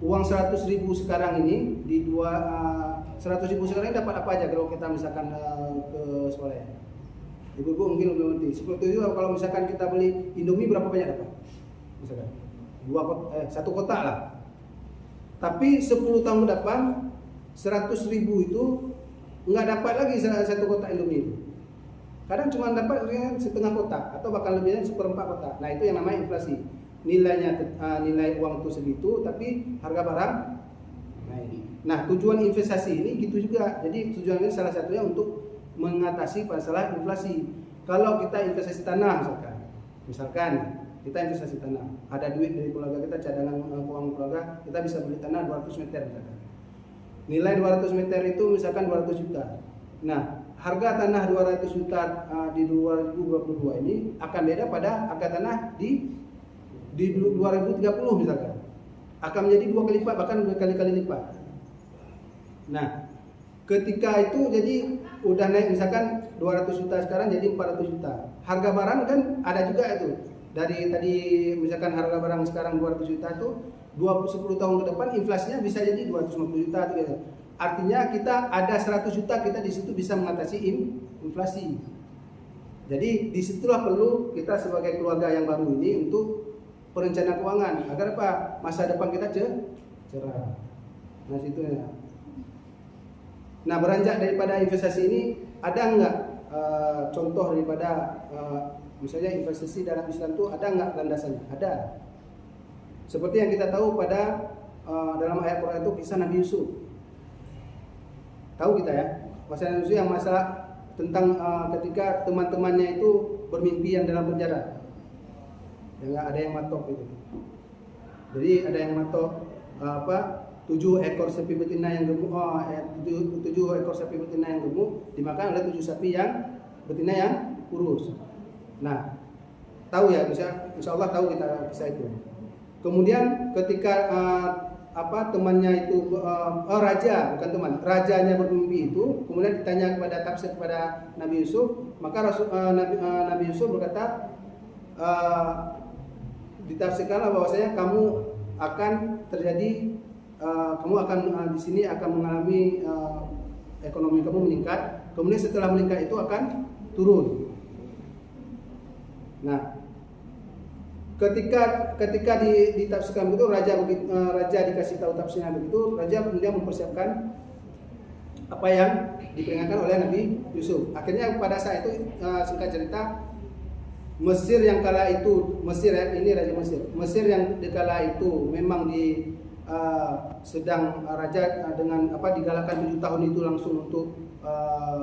uang 100.000 sekarang ini di 100.000 sekarang ini dapat apa aja kalau kita misalkan ke sekolah ya. Ibu-ibu mungkin lebih ngerti. Seperti itu kalau misalkan kita beli Indomie berapa banyak dapat? Misalkan satu kotak lah. Tapi 10 tahun ke depan 100.000 itu nggak dapat lagi satu kotak Indomie itu. Kadang cuma dapat setengah kotak atau bahkan lebihnya seperempat kotak. Nah itu yang namanya inflasi. Nilai uang itu segitu, tapi harga barang naik. Nah tujuan investasi ini gitu juga. Jadi tujuannya salah satunya untuk mengatasi masalah inflasi. Kalau kita investasi tanah misalkan kita investasi tanah, ada duit dari keluarga kita, cadangan keuangan keluarga, kita bisa beli tanah 200 meter misalkan. Nilai 200 meter itu misalkan 200 juta. Nah, harga tanah 200 juta di 2022 ini akan beda pada harga tanah di 2030 misalkan. Akan menjadi 2 kali lipat, bahkan berkali-kali lipat. Nah, ketika itu jadi udah naik misalkan 200 juta sekarang jadi 400 juta. Harga barang kan ada juga itu. Dari tadi misalkan harga barang sekarang 200 juta itu 10 tahun ke depan inflasinya bisa jadi 250 juta gitu. Artinya kita ada 100 juta kita di situ bisa mengatasi inflasi. Jadi disitulah perlu kita sebagai keluarga yang baru ini untuk perencanaan keuangan agar apa, masa depan kita cerah. Nah situ ya. Nah beranjak daripada investasi ini ada nggak contoh daripada misalnya investasi dalam Islam itu ada nggak landasannya? Ada. Seperti yang kita tahu pada dalam ayat Quran itu kisah Nabi Yusuf. Tahu kita ya, masalah Nabi Yusuf yang masalah tentang ketika teman-temannya itu bermimpi yang dalam penjara. Ya, ada yang matok itu. Jadi ada yang matok 7 ekor sapi betina yang gemuk, 7 ekor sapi betina yang gemuk dimakan oleh 7 sapi yang betina yang kurus. Nah, tahu ya, insya Allah tahu kita kisah itu. Kemudian ketika temannya itu raja, bukan teman, rajanya bermimpi itu, kemudian ditanya kepada tafsir kepada Nabi Yusuf, maka Nabi Yusuf berkata, ditafsirkanlah bahwasanya kamu akan terjadi, kamu akan di sini akan mengalami ekonomi kamu meningkat, kemudian setelah meningkat itu akan turun. Nah, ketika ditafsirkan begitu, raja dikasih tahu tafsirnya begitu, raja kemudian mempersiapkan apa yang diperingatkan oleh Nabi Yusuf. Akhirnya pada saat itu, singkat cerita, Mesir yang kala itu, Mesir ya, ini raja Mesir yang kala itu memang sedang raja dengan digalakkan 7 tahun itu langsung untuk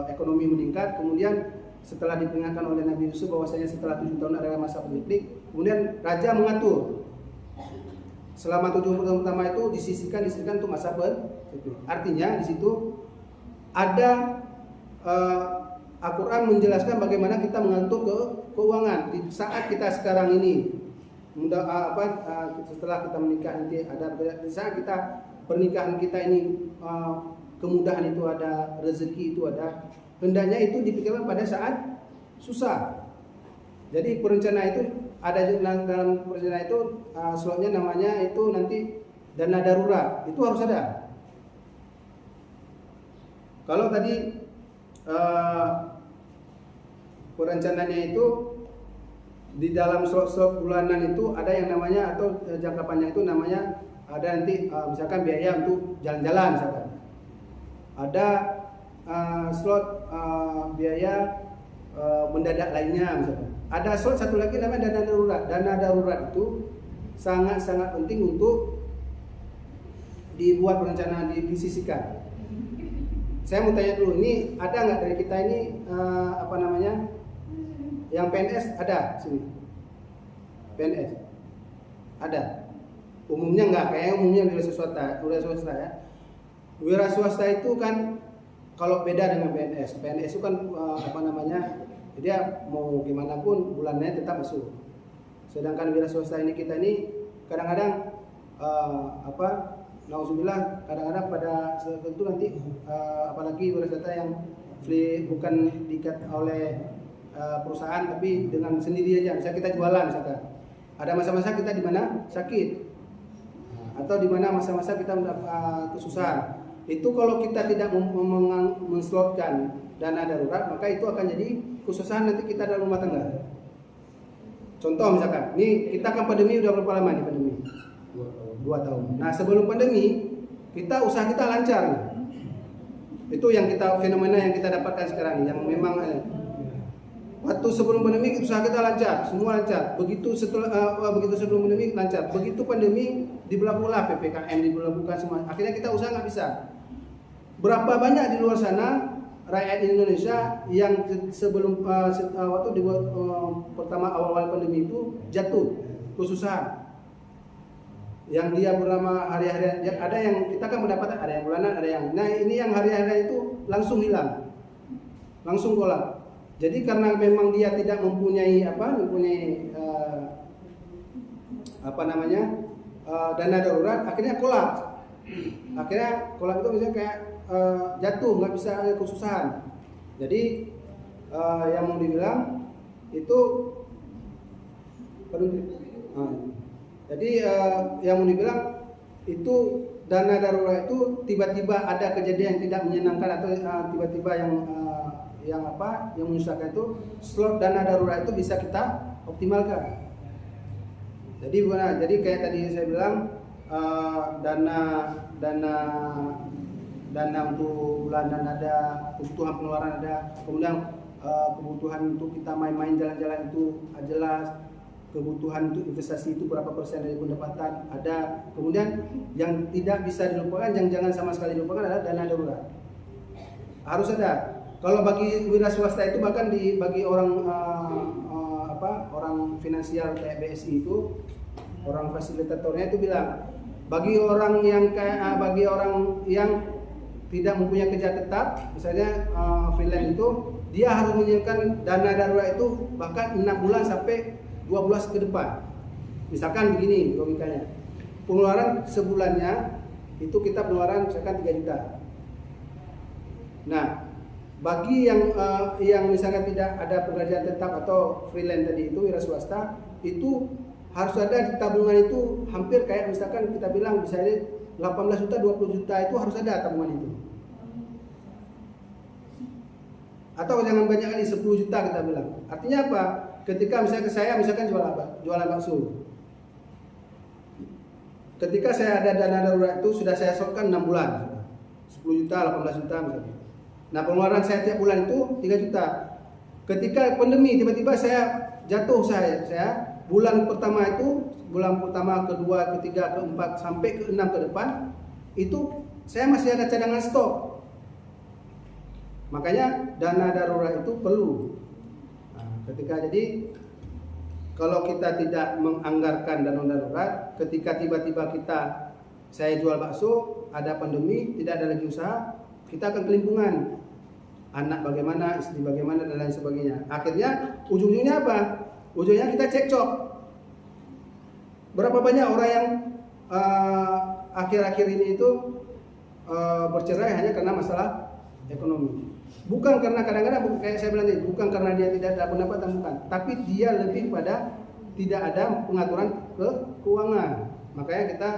ekonomi meningkat. Kemudian setelah diperingatkan oleh Nabi Yusuf bahwasanya setelah 7 tahun adalah masa politik, kemudian raja mengatur selama 7 tahun pertama itu disisihkan untuk masa politik. Artinya di situ ada Al-Quran menjelaskan bagaimana kita mengatur keuangan di saat kita sekarang ini. Setelah kita menikah nanti ada, di saat kita pernikahan kita ini kemudahan itu ada, rezeki itu ada, hendaknya itu dipikirkan pada saat susah. Jadi perencanaan itu ada dalam perencanaan itu slotnya namanya itu nanti dana darurat, itu harus ada. Kalau tadi perencanaannya itu di dalam slot bulanan itu ada yang namanya, atau jangka panjang itu namanya ada nanti misalkan biaya untuk jalan-jalan misalkan. Ada slot biaya mendadak lainnya misalkan. Ada slot satu lagi namanya dana darurat. Dana darurat itu sangat-sangat penting untuk dibuat perencanaan, disisihkan. Saya mau tanya dulu, ini ada nggak dari kita ini yang PNS ada sini? PNS ada? Umumnya nggak, kayaknya umumnya wira swasta ya. Wira swasta itu kan kalau beda dengan PNS. PNS itu kan dia mau gimana pun bulannya tetap masuk. Sedangkan wira swasta ini kita ini kadang-kadang nauzubillah, kadang-kadang pada tertentu nanti apalagi wira swasta yang bukan diikat oleh perusahaan tapi dengan sendiri aja. Misalnya kita jualan misalkan. Ada masa-masa kita di mana sakit. Atau di mana masa-masa kita kesusahan. Itu kalau kita tidak menslotkan dana darurat, maka itu akan jadi kesusahan nanti kita dalam rumah tangga. Contoh misalkan, ini kita kan pandemi udah berapa lama nih pandemi? 2 tahun. Nah sebelum pandemi usaha kita lancar. Itu yang fenomena yang kita dapatkan sekarang, yang memang waktu sebelum pandemi usaha kita lancar, semua lancar. Begitu sebelum pandemi lancar. Begitu pandemi diberlakukan PPKM, diberlakukan semua. Akhirnya kita usaha nggak bisa. Berapa banyak di luar sana rakyat Indonesia yang sebelum waktu dibuat pertama awal pandemi itu jatuh kesusahan. Yang dia bernama hari-harian, ada yang kita kan mendapatkan, ada yang bulanan, ada yang. Nah ini yang hari-harian itu langsung hilang, langsung kolap. Jadi karena memang dia tidak mempunyai dana darurat, akhirnya kolap. Akhirnya kolap itu misalnya kayak jatuh, nggak bisa, kesusahan. Jadi yang mau dibilang itu yang mau dibilang itu dana darurat itu tiba-tiba ada kejadian yang tidak menyenangkan atau tiba-tiba yang menyusahkan itu, slot dana darurat itu bisa kita optimalkan. Jadi kayak tadi saya bilang, dana untuk bulanan ada, kebutuhan pengeluaran ada, kemudian kebutuhan untuk kita main-main jalan-jalan itu jelas, kebutuhan untuk investasi itu berapa persen dari pendapatan ada, kemudian yang tidak bisa dilupakan, yang jangan sama sekali dilupakan adalah dana darurat, harus ada. Kalau bagi wira swasta itu, bahkan bagi orang orang finansial kayak BSI itu, orang fasilitatornya itu bilang, bagi orang yang tidak mempunyai kerja tetap, misalnya freelance itu, dia harus menyiapkan dana darurat itu bahkan 6 bulan sampai 12 ke depan. Misalkan begini logikanya, pengeluaran sebulannya itu kita pengeluaran misalkan 3 juta. Nah, bagi yang misalkan tidak ada pekerjaan tetap atau freelance tadi itu, wira swasta, itu harus ada di tabungan itu hampir kayak misalkan kita bilang bisa 18 juta, 20 juta itu harus ada tabungan itu. Atau jangan banyak kali 10 juta kita bilang. Artinya apa? Ketika misalkan saya jualan bakso. Ketika saya ada dana darurat itu sudah saya sortkan 6 bulan. 10 juta, 18 juta misalnya. Nah, pengeluaran saya tiap bulan itu 3 juta. Ketika pandemi tiba-tiba saya jatuh, saya bulan pertama, kedua, ketiga, keempat sampai ke-6 ke depan itu saya masih ada cadangan stok. Makanya dana darurat itu perlu. Nah, jadi kalau kita tidak menganggarkan dana darurat, ketika tiba-tiba saya jual bakso, ada pandemi, tidak ada lagi usaha, kita akan kelimpungan. Anak bagaimana, istri bagaimana, dan lain sebagainya. Akhirnya ujungnya apa? Ujungnya kita cekcok. Berapa banyak orang yang akhir-akhir ini itu bercerai hanya karena masalah ekonomi. Bukan karena kadang-kadang kayak saya bilang tadi, bukan karena dia tidak ada pendapatan, bukan, tapi dia lebih pada tidak ada pengaturan keuangan. Makanya kita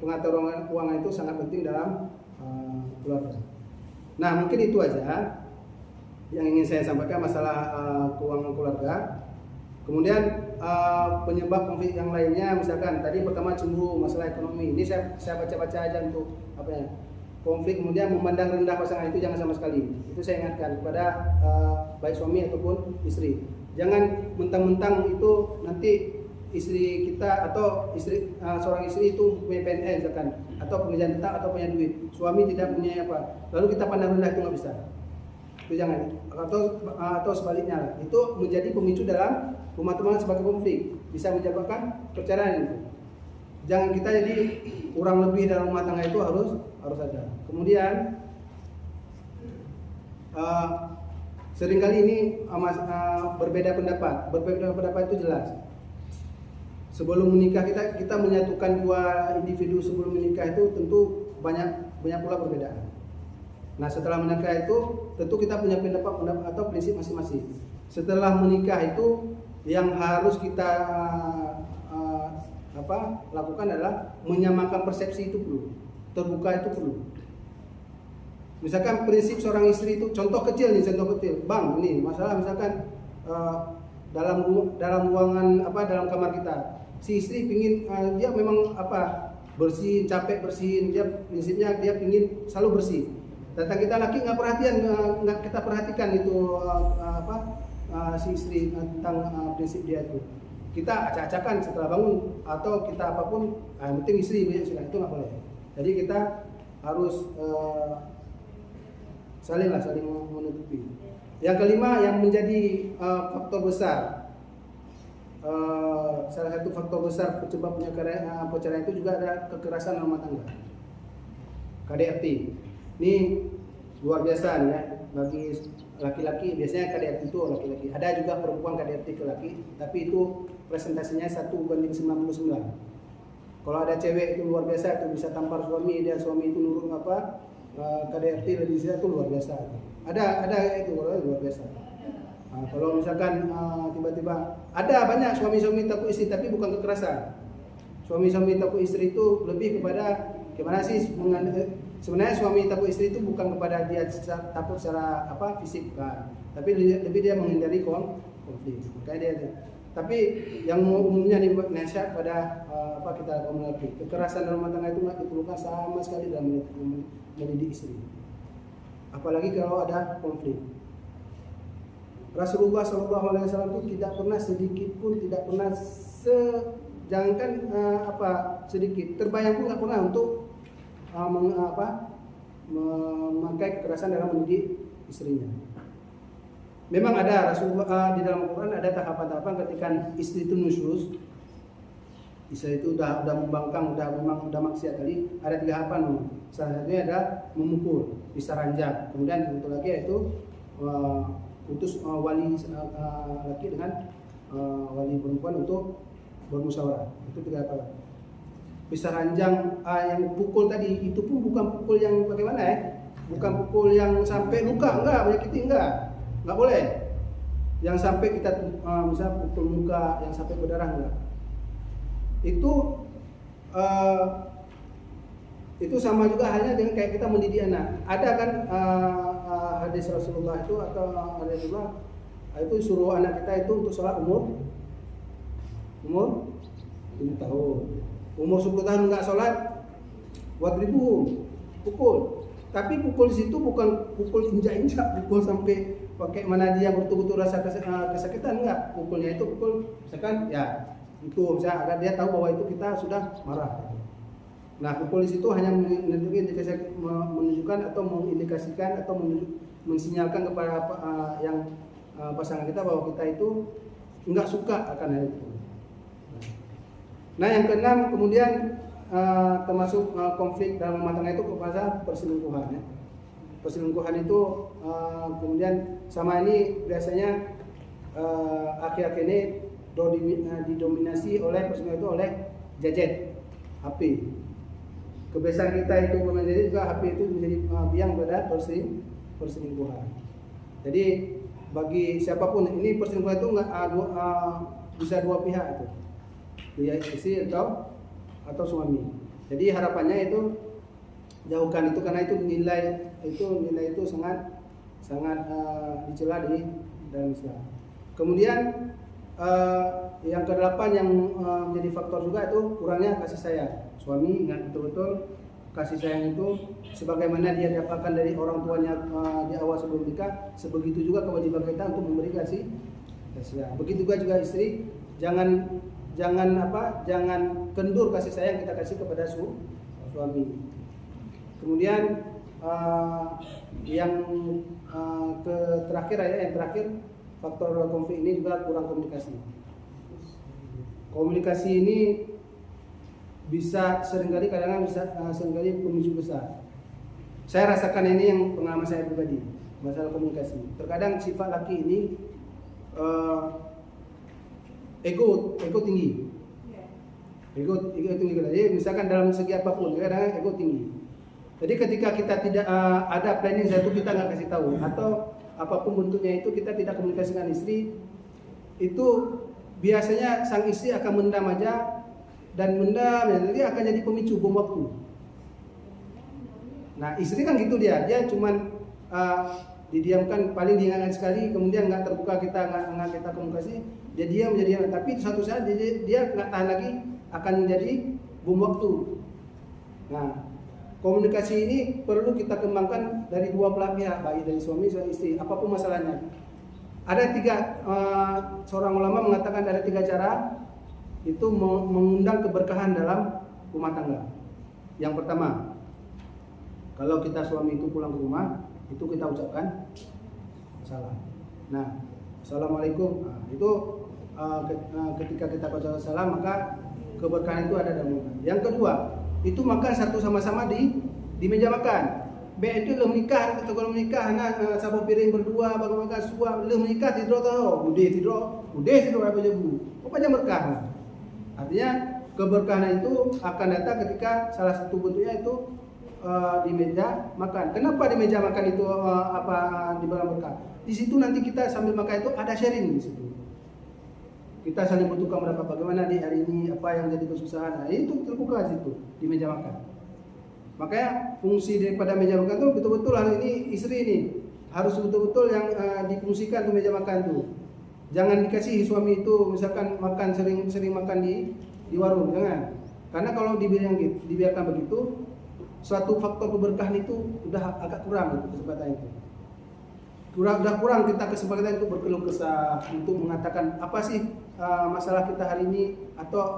pengaturan keuangan itu sangat penting dalam keluarga. Nah, mungkin itu aja yang ingin saya sampaikan masalah keuangan keluarga. Kemudian penyebab konflik yang lainnya, misalkan tadi pertama cemburu, masalah ekonomi. Ini saya baca-baca aja untuk konflik. Kemudian memandang rendah pasangan itu jangan sama sekali. Itu saya ingatkan kepada baik suami ataupun istri. Jangan mentang-mentang itu nanti istri kita atau seorang istri itu punya PNS misalkan, atau pekerjaan tetap atau punya duit, suami tidak punya apa, lalu kita pandang rendah, itu nggak bisa. Itu jangan. Atau sebaliknya, itu menjadi pemicu dalam rumah tangga sebagai konflik, bisa menyebabkan perceraian itu. Jangan kita jadi kurang lebih dalam rumah tangga itu harus ada. Kemudian seringkali ini berbeda pendapat itu jelas. Sebelum menikah kita menyatukan dua individu sebelum menikah itu tentu banyak pula perbedaan. Nah, setelah menikah itu tentu kita punya pendapat atau prinsip masing-masing. Setelah menikah itu yang harus kita lakukan adalah menyamakan persepsi itu perlu, terbuka itu perlu. Misalkan prinsip seorang istri itu contoh kecil, bang, ini masalah misalkan dalam ruangan dalam kamar kita, si istri pingin dia memang bersih, capek bersihin, dia prinsipnya dia pingin selalu bersih. Datang kita laki nggak kita perhatikan itu si istri tentang prinsip dia itu. Kita acak-acakan setelah bangun atau kita apapun, yang penting istri itu nggak boleh. Jadi kita harus saling menutupi. Yang kelima yang menjadi faktor besar, salah satu faktor besar penyebab perceraian itu juga ada kekerasan rumah tangga, KDRT. Ini luar biasa nih ya, bagi laki-laki biasanya KDRT itu laki-laki. Ada juga perempuan KDRT ke laki, tapi itu presentasinya 1:99. Kalau ada cewek itu luar biasa, itu bisa tampar suami, dan suami itu nurut KDRT lebih itu luar biasa. Ada itu luar biasa. Nah, kalau misalkan tiba-tiba ada banyak suami-suami takut istri, tapi bukan kekerasan. Suami-suami takut istri itu lebih kepada gimana sih sebenarnya suami takut istri itu bukan kepada dia takut secara fisik, bukan, tapi lebih dia menghindari konflik. Makanya dia. Tapi yang umumnya nasihat pada kita kaum laki, kekerasan dalam rumah tangga itu nggak diperlukan sama sekali dalam mendidik istri, apalagi kalau ada konflik. Rasulullah SAW itu tidak pernah sedikit pun, tidak pernah jangankan sedikit, terbayang pun nggak pernah untuk memakai kekerasan dalam mendidik istrinya. Memang ada Rasulullah di dalam Al-Quran ada tahapan-tahapan ketika istri itu nusyuz, istri itu udah membangkang, udah maksiat tadi, ada 3 tahapan. Salah satunya ada memukul, bisa ranjang. Kemudian satu lagi yaitu utus wali laki dengan wali perempuan untuk bermusyawarah. Itu 3 tahapan. Bisa ranjang yang pukul tadi itu pun bukan pukul yang bagaimana ya? Bukan pukul yang sampai luka, enggak, menyakiti, enggak boleh. Yang sampai kita misalnya pukul muka yang sampai berdarah, enggak. Itu sama juga halnya dengan kayak kita mendidik anak. Ada kan hadis Rasulullah itu atau Rasulullah itu suruh anak kita itu untuk sholat umur 7 tahun. Umur 10 tahun enggak sholat, wadribuhum, pukul. Tapi pukul di situ bukan pukul injak-injak, pukul sampai pakai mana dia betul-betul rasa kesakitan, enggak. Pukulnya itu pukul misalkan ya itu misalnya agar dia tahu bahwa itu kita sudah marah. Nah, pukul di situ hanya menunjukkan atau mengindikasikan atau mensinyalkan kepada yang pasangan kita bahwa kita itu enggak suka akan hal itu. Nah, yang keenam kemudian termasuk konflik dalam rumah tangga itu kepada perselingkuhan ya. Perselingkuhan itu kemudian sama ini biasanya akhir-akhir ini didominasi oleh perselingkuhan itu oleh gadget, HP. Kebiasaan kita itu menjadi juga HP itu menjadi biang pada perselingkuhan. Jadi bagi siapapun ini perselingkuhan itu bisa 2 pihak itu, ya istri atau suami. Jadi harapannya itu jauhkan itu karena itu nilai itu sangat dicela di dalam Islam. Kemudian yang ke-8 yang menjadi faktor juga itu kurangnya kasih sayang. Suami ingat betul-betul kasih sayang itu sebagaimana dia dapatkan dari orang tuanya di awal sebelum nikah, sebegitu juga kewajiban kita untuk memberi kasih sayang. Begitu juga istri, jangan kendur kasih sayang kita kasih kepada suami. Kemudian yang terakhir faktor konflik ini juga kurang komunikasi. Komunikasi ini bisa seringkali pemicu besar. Saya rasakan ini yang pengalaman saya pribadi masalah komunikasi. Terkadang sifat laki ini ego tinggi. Ego tinggi. Jadi misalkan dalam segi apapun, kadang ego tinggi. Jadi ketika kita tidak ada planning satu kita nggak kasih tahu atau apapun bentuknya itu kita tidak komunikasikan istri, itu biasanya sang istri akan mendam aja dan jadi akan jadi pemicu bom waktu. Nah istri kan gitu dia cuman didiamkan paling diingatkan sekali, kemudian nggak terbuka nggak kita komunikasi, dia diam menjadi, tapi suatu saat dia nggak tahan lagi akan menjadi bom waktu. Nah komunikasi ini perlu kita kembangkan dari 2 belah pihak, baik dari suami dan istri, apapun masalahnya. Ada 3 seorang ulama mengatakan ada 3 cara itu mengundang keberkahan dalam rumah tangga. Yang pertama, kalau kita suami itu pulang ke rumah, itu kita ucapkan salam. Nah, assalamualaikum. Nah, itu ketika kita ucapkan salam maka keberkahan itu ada dalam rumah. Yang kedua, itu makan satu sama-sama di meja makan. Itu belum menikah, kalau menikah, sabu piring berdua, bagaimana suami belum menikah tidur tahu, udah tidur apa jebu, apa jam berkah. Artinya keberkahan itu akan datang ketika salah satu bentuknya itu di meja makan. Kenapa di meja makan itu di dalam berkah? Di situ nanti kita sambil makan itu ada sharing di situ. Kita saling bertukar bagaimana di hari ini, apa yang jadi kesusahan. Nah, itu terbuka di situ di meja makan. Makanya fungsi daripada meja makan tuh betul-betul hari ini istri ini harus betul-betul yang difungsikan tuh meja makan tuh. Jangan dikasih suami itu misalkan makan sering makan di warung, jangan. Karena kalau dibiarkan begitu, suatu faktor keberkahan itu udah agak kurang itu kesempatan itu. Udah kurang kita kesempatan untuk berkeluh kesah, untuk mengatakan apa sih masalah kita hari ini, atau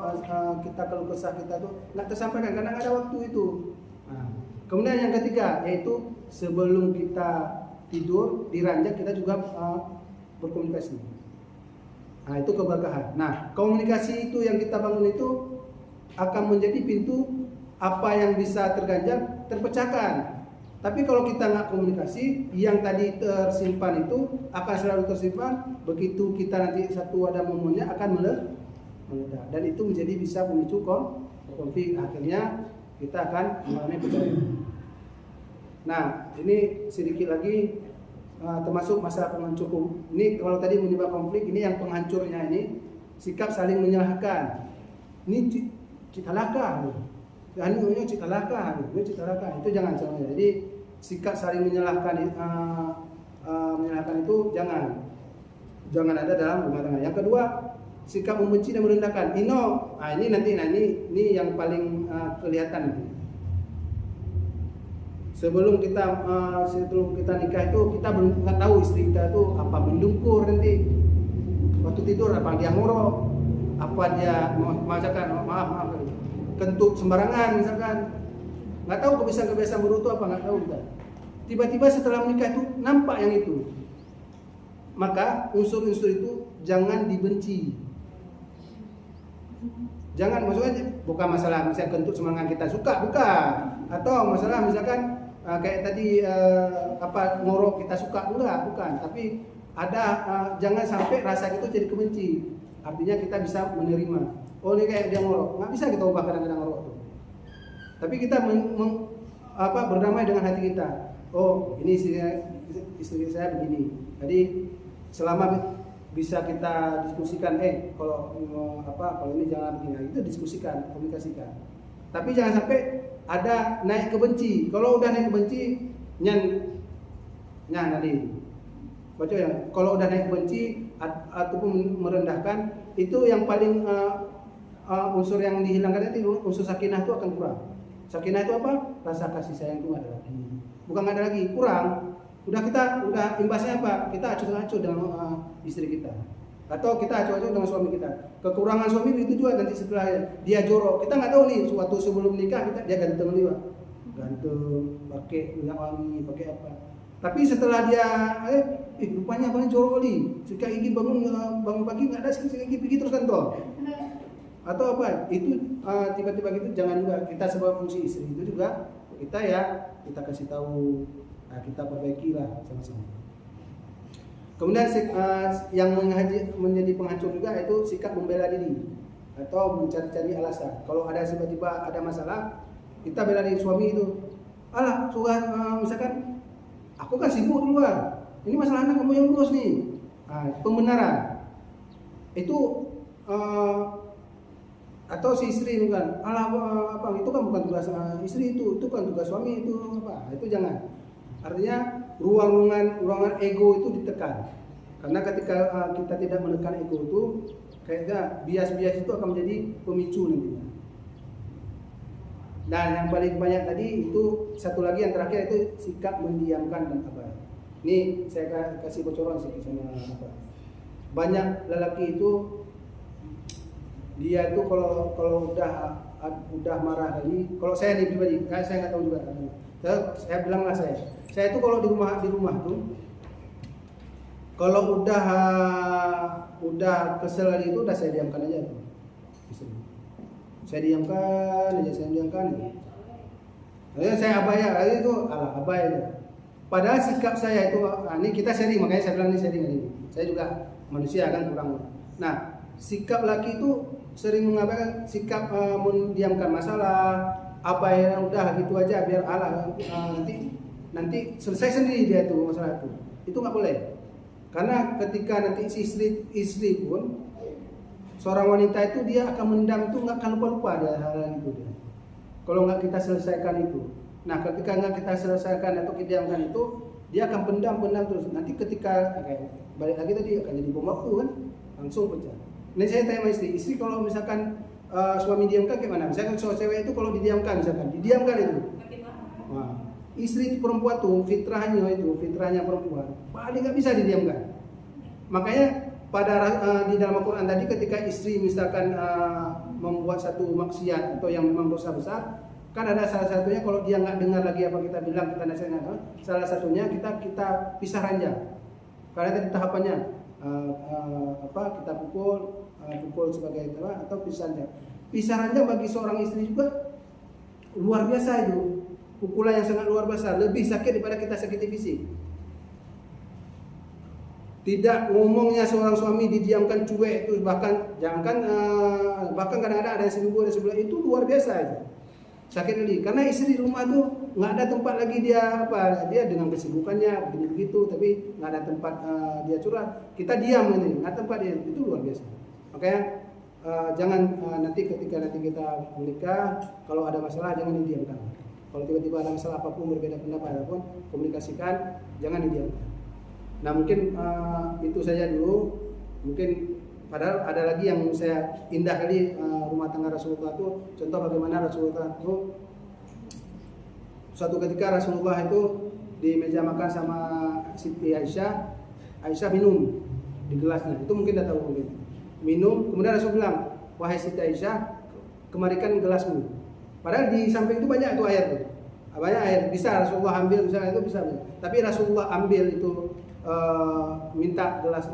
kita keluh kesah kita tuh nggak tersampaikan karena nggak ada waktu itu. Nah, kemudian yang ketiga yaitu sebelum kita tidur di ranjang kita juga berkomunikasi. Nah, itu keberkahan. Nah, komunikasi itu yang kita bangun itu akan menjadi pintu apa yang bisa terganjar terpecahkan. Tapi kalau kita nggak komunikasi, yang tadi tersimpan itu akan selalu tersimpan. Begitu kita nanti satu ada momennya akan meledak, dan itu menjadi bisa memicu konflik. Akhirnya kita akan mengalami perceraian. Nah, ini sedikit lagi termasuk masalah penghancur. Ini kalau tadi menyebabkan konflik, ini yang penghancurnya ini sikap saling menyalahkan. Ini cita laka, ini cita laka, itu jangan sampai. Jadi sikap saling menyalahkan itu jangan ada dalam rumah tangga. Yang kedua, sikap membenci dan merendahkan. Ini yang paling kelihatan nanti. Sebelum kita nikah itu kita belum nggak tahu istri kita itu apa mendungkur nanti waktu tidur, apa dia ngorok, apa dia maaf kentut sembarangan misalkan, nggak tahu kebiasaan buruk itu apa, nggak tahu kita. Tiba-tiba setelah menikah itu nampak yang itu, maka unsur-unsur itu jangan dibenci. Jangan, maksudnya bukan masalah misalnya kentut sembarangan kita suka, bukan, atau masalah misalkan kayak tadi ngorok kita suka, bukan, tapi ada jangan sampai rasa itu jadi kebenci. Artinya kita bisa menerima, oh ini kayak dia ngorok, nggak bisa kita ubah kadang-kadang ngorok itu. Tapi kita berdamai dengan hati kita. Oh, ini istri saya begini. Jadi selama bisa kita diskusikan, kalau ini jangan begini, itu diskusikan, komunikasikan. Tapi jangan sampai ada naik ke benci. Kalau udah naik ke benci, nanti baca ya. Kalau udah naik ke benci ataupun merendahkan, itu yang paling unsur yang dihilangkan itu unsur sakinah itu akan kurang. Sakinah itu apa? Rasa kasih sayang itu ada lagi. Bukan ada lagi, kurang. Udah imbasnya apa? Kita acuh-acuh dengan istri kita. Atau kita acuh-acuh dengan suami kita. Kekurangan suami itu juga nanti setelah dia jorok. Kita nggak tahu nih, suatu sebelum nikah dia ganteng juga, pakai minyak wangi, pakai apa. Tapi setelah dia, rupanya abang jorok nih. Sikat gigi bangun pagi nggak ada sikat gigi, pergi terus kantor. Atau apa? Itu tiba-tiba gitu, jangan juga. Kita sebagai fungsi istri itu juga kita kasih tahu, kita perbaiki lah sama-sama. Kemudian yang menjadi penghancur juga itu sikap membela diri atau mencari-cari alasan. Kalau ada tiba-tiba ada masalah, kita bela diri suami itu. Misalkan aku kan sibuk di luar. Ini masalah anak kamu yang urus nih. Pembenaran. Itu atau si istri bukan. Itu kan bukan tugas istri, itu kan tugas suami itu apa. Itu jangan. Artinya ruangan ego itu ditekan. Karena ketika kita tidak menekan ego itu, kayaknya bias-bias itu akan menjadi pemicu nantinya. Dan yang paling banyak tadi itu satu lagi yang terakhir itu sikap mendiamkan dan apa. Ini saya kasih bocoran sedikit sama apa. Banyak lelaki itu dia itu kalau udah marah tadi, kalau saya nih pribadi, saya nggak tahu juga. Saya bilang lah saya itu kalau di rumah tuh, kalau udah kesel tadi itu udah saya diamkan aja tuh. Saya diamkan aja. Lalu saya abai itu abai aja. Padahal sikap saya itu, ini kita sharing, makanya saya bilang ini sharing ini. Saya juga manusia kan kurang. Nah, sikap laki itu sering mengabaikan sikap mendiamkan masalah, abai udah gitu aja biar nanti selesai sendiri dia tuh masalah itu. Itu nggak boleh. Karena ketika nanti si istri pun seorang wanita itu dia akan mendam itu nggak akan lupa dia hal itu dia. Kalau nggak kita selesaikan itu, Nah, ketika nggak kita selesaikan atau kita diamkan itu, dia akan pendam terus. Nanti ketika balik lagi tadi akan jadi bom waktu kan, langsung pecah. Ini saya tanya sama istri kalau misalkan suami diamkan gimana? Misalkan soal cewek itu kalau didiamkan didiamkan itu. Nah, istri itu perempuan tuh fitrahnya perempuan paling nggak bisa didiamkan. Makanya di dalam Al-Quran tadi ketika istri misalkan membuat satu maksiat atau yang memang dosa besar, kan ada salah satunya kalau dia nggak dengar lagi apa kita bilang, kita nasihatkan, salah satunya kita pisah ranjang. Karena tadi tahapannya kita pukul sebagai atau pisah ranjang. Pisah ranjang bagi seorang istri juga luar biasa itu, pukulan yang sangat luar biasa, lebih sakit daripada kita sakiti fisik. Tidak ngomongnya seorang suami didiamkan cuek itu, bahkan bahkan kadang-kadang ada seminggu ada sebulan, itu luar biasa itu. Sakit kali karena istri di rumah tuh nggak ada tempat lagi dia dengan kesibukannya begitu, tapi nggak ada tempat dia curhat, kita diam ini nggak tempat dia, itu luar biasa. Makanya jangan nanti ketika kita menikah kalau ada masalah jangan didiamkan. Kalau tiba-tiba ada masalah apapun, berbeda pendapat apapun, komunikasikan, jangan didiamkan. Nah mungkin itu saja dulu. Mungkin padahal ada lagi yang saya indah kali rumah tangga Rasulullah itu. Contoh bagaimana Rasulullah itu suatu ketika Rasulullah itu di meja makan sama Siti Aisyah. Aisyah minum di gelasnya. Itu mungkin dah tahu mungkin. Minum, kemudian Rasul bilang, wahai Siti Aisyah, kemarikan gelasmu. Padahal di samping itu banyak itu air tuh. Banyak air, bisa Rasulullah ambil misalnya itu bisa. Tapi Rasulullah ambil itu minta gelas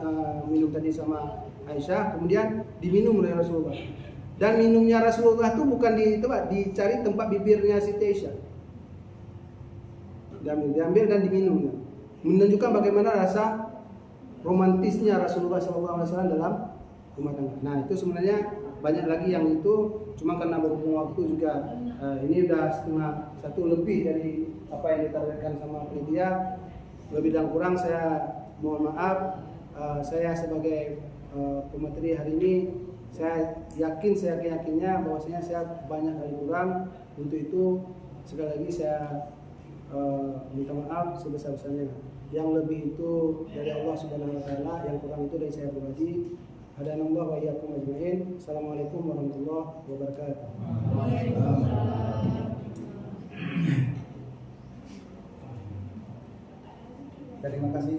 minum tadi sama Aisyah, kemudian diminum oleh Rasulullah. Dan minumnya Rasulullah itu bukan dicari tempat bibirnya Siti Aisyah. Diambil dan diminum. Menunjukkan bagaimana rasa romantisnya Rasulullah SAW dalam rumah tangga. Nah itu sebenarnya banyak lagi yang itu, cuma karena berhubung waktu juga ini udah 1:30 lebih dari apa yang ditargetkan sama panitia. Lebih dan kurang saya mohon maaf. Saya sebagai pemateri hari ini saya yakinnya bahwasanya saya banyak kali kurang. Untuk itu sekali lagi saya minta maaf sebesar-besarnya. Yang lebih itu dari Allah Subhanahu wa taala, yang kurang itu dari saya pribadi. Hadanallah wa iyyakum ajmain. Assalamualaikum warahmatullahi wabarakatuh. Terima kasih.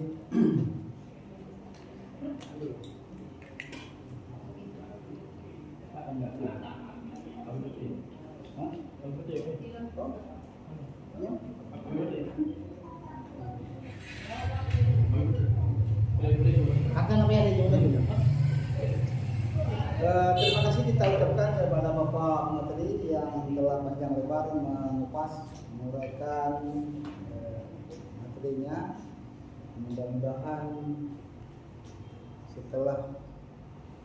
Terima kasih kita ucapkan kepada Bapak Menteri yang telah panjang lebar mengupas, menguraikan materinya. Mudah-mudahan setelah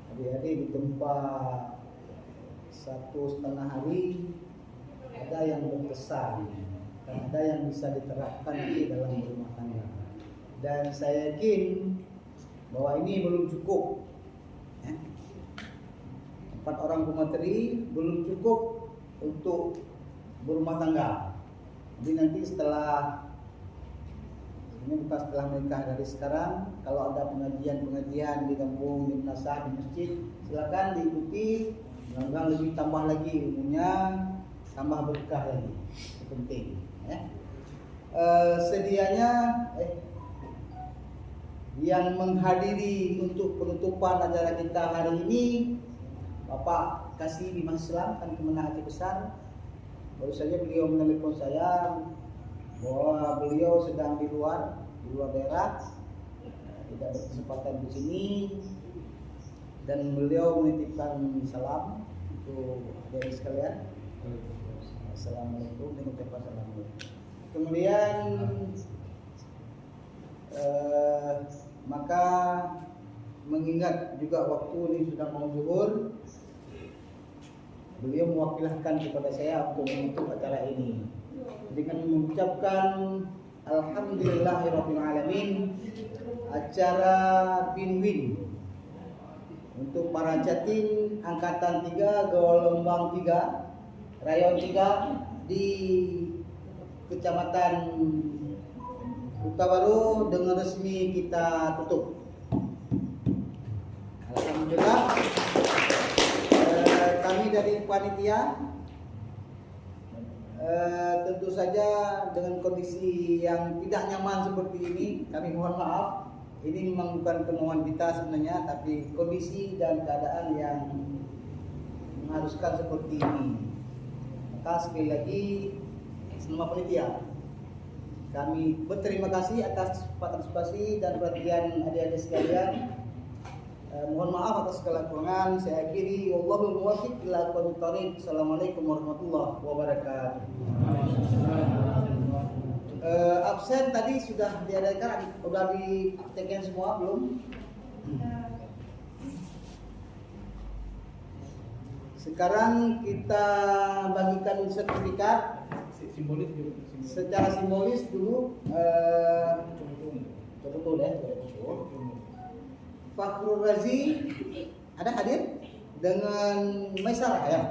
hari-hari ditempa 1,5 hari, ada yang berkesan dan ada yang bisa diterapkan di dalam rumah tangga. Dan saya yakin bahwa ini belum cukup. 4 orang pemateri belum cukup untuk berumah tangga. Jadi nanti ini bukan setelah menikah, dari sekarang kalau ada pengajian di kampung, di madrasah, di masjid, silakan diikuti. Mudah-mudahan lebih tambah lagi ilmunya, tambah berkah lagi. Itu penting. Sedianya yang menghadiri untuk penutupan acara kita hari ini, Bapak Kasih Bima Islam kan Kemenang Aceh Besar. Baru saja beliau menelpon saya bahwa beliau sedang di luar daerah, tidak berkesempatan di sini, dan beliau menitipkan salam untuk adik sekalian. Assalamualaikum, dengan ucapan salam. Kemudian maka mengingat juga waktu ini sudah mau zuhur, beliau mewakilkan kepada saya untuk menutup acara ini dengan mengucapkan alhamdulillahirabbil alamin, acara win-win untuk para Jatim angkatan 3 gelombang 3 rayon 3 di Kecamatan Kota Baru dengan resmi kita tutup. Alhamdulillah, kami dari panitia tentu saja dengan kondisi yang tidak nyaman seperti ini, kami mohon maaf. Ini memang bukan kemauan kita sebenarnya, tapi kondisi dan keadaan yang mengharuskan seperti ini. Maka sekali lagi, nama panitia, kami berterima kasih atas partisipasi dan perhatian adik-adik sekalian. Mohon maaf atas segala kekurangan. Saya akhiri, wallahul muwaffiq ila aqwamit thoriq. Assalamualaikum warahmatullahi wabarakatuh. Absen tadi sudah diadakan, sudah dipraktekkan semua belum? Sekarang kita bagikan sertifikat secara simbolis dulu. Betul ya. Fakhrul Razi ada hadir dengan Maisarah ya.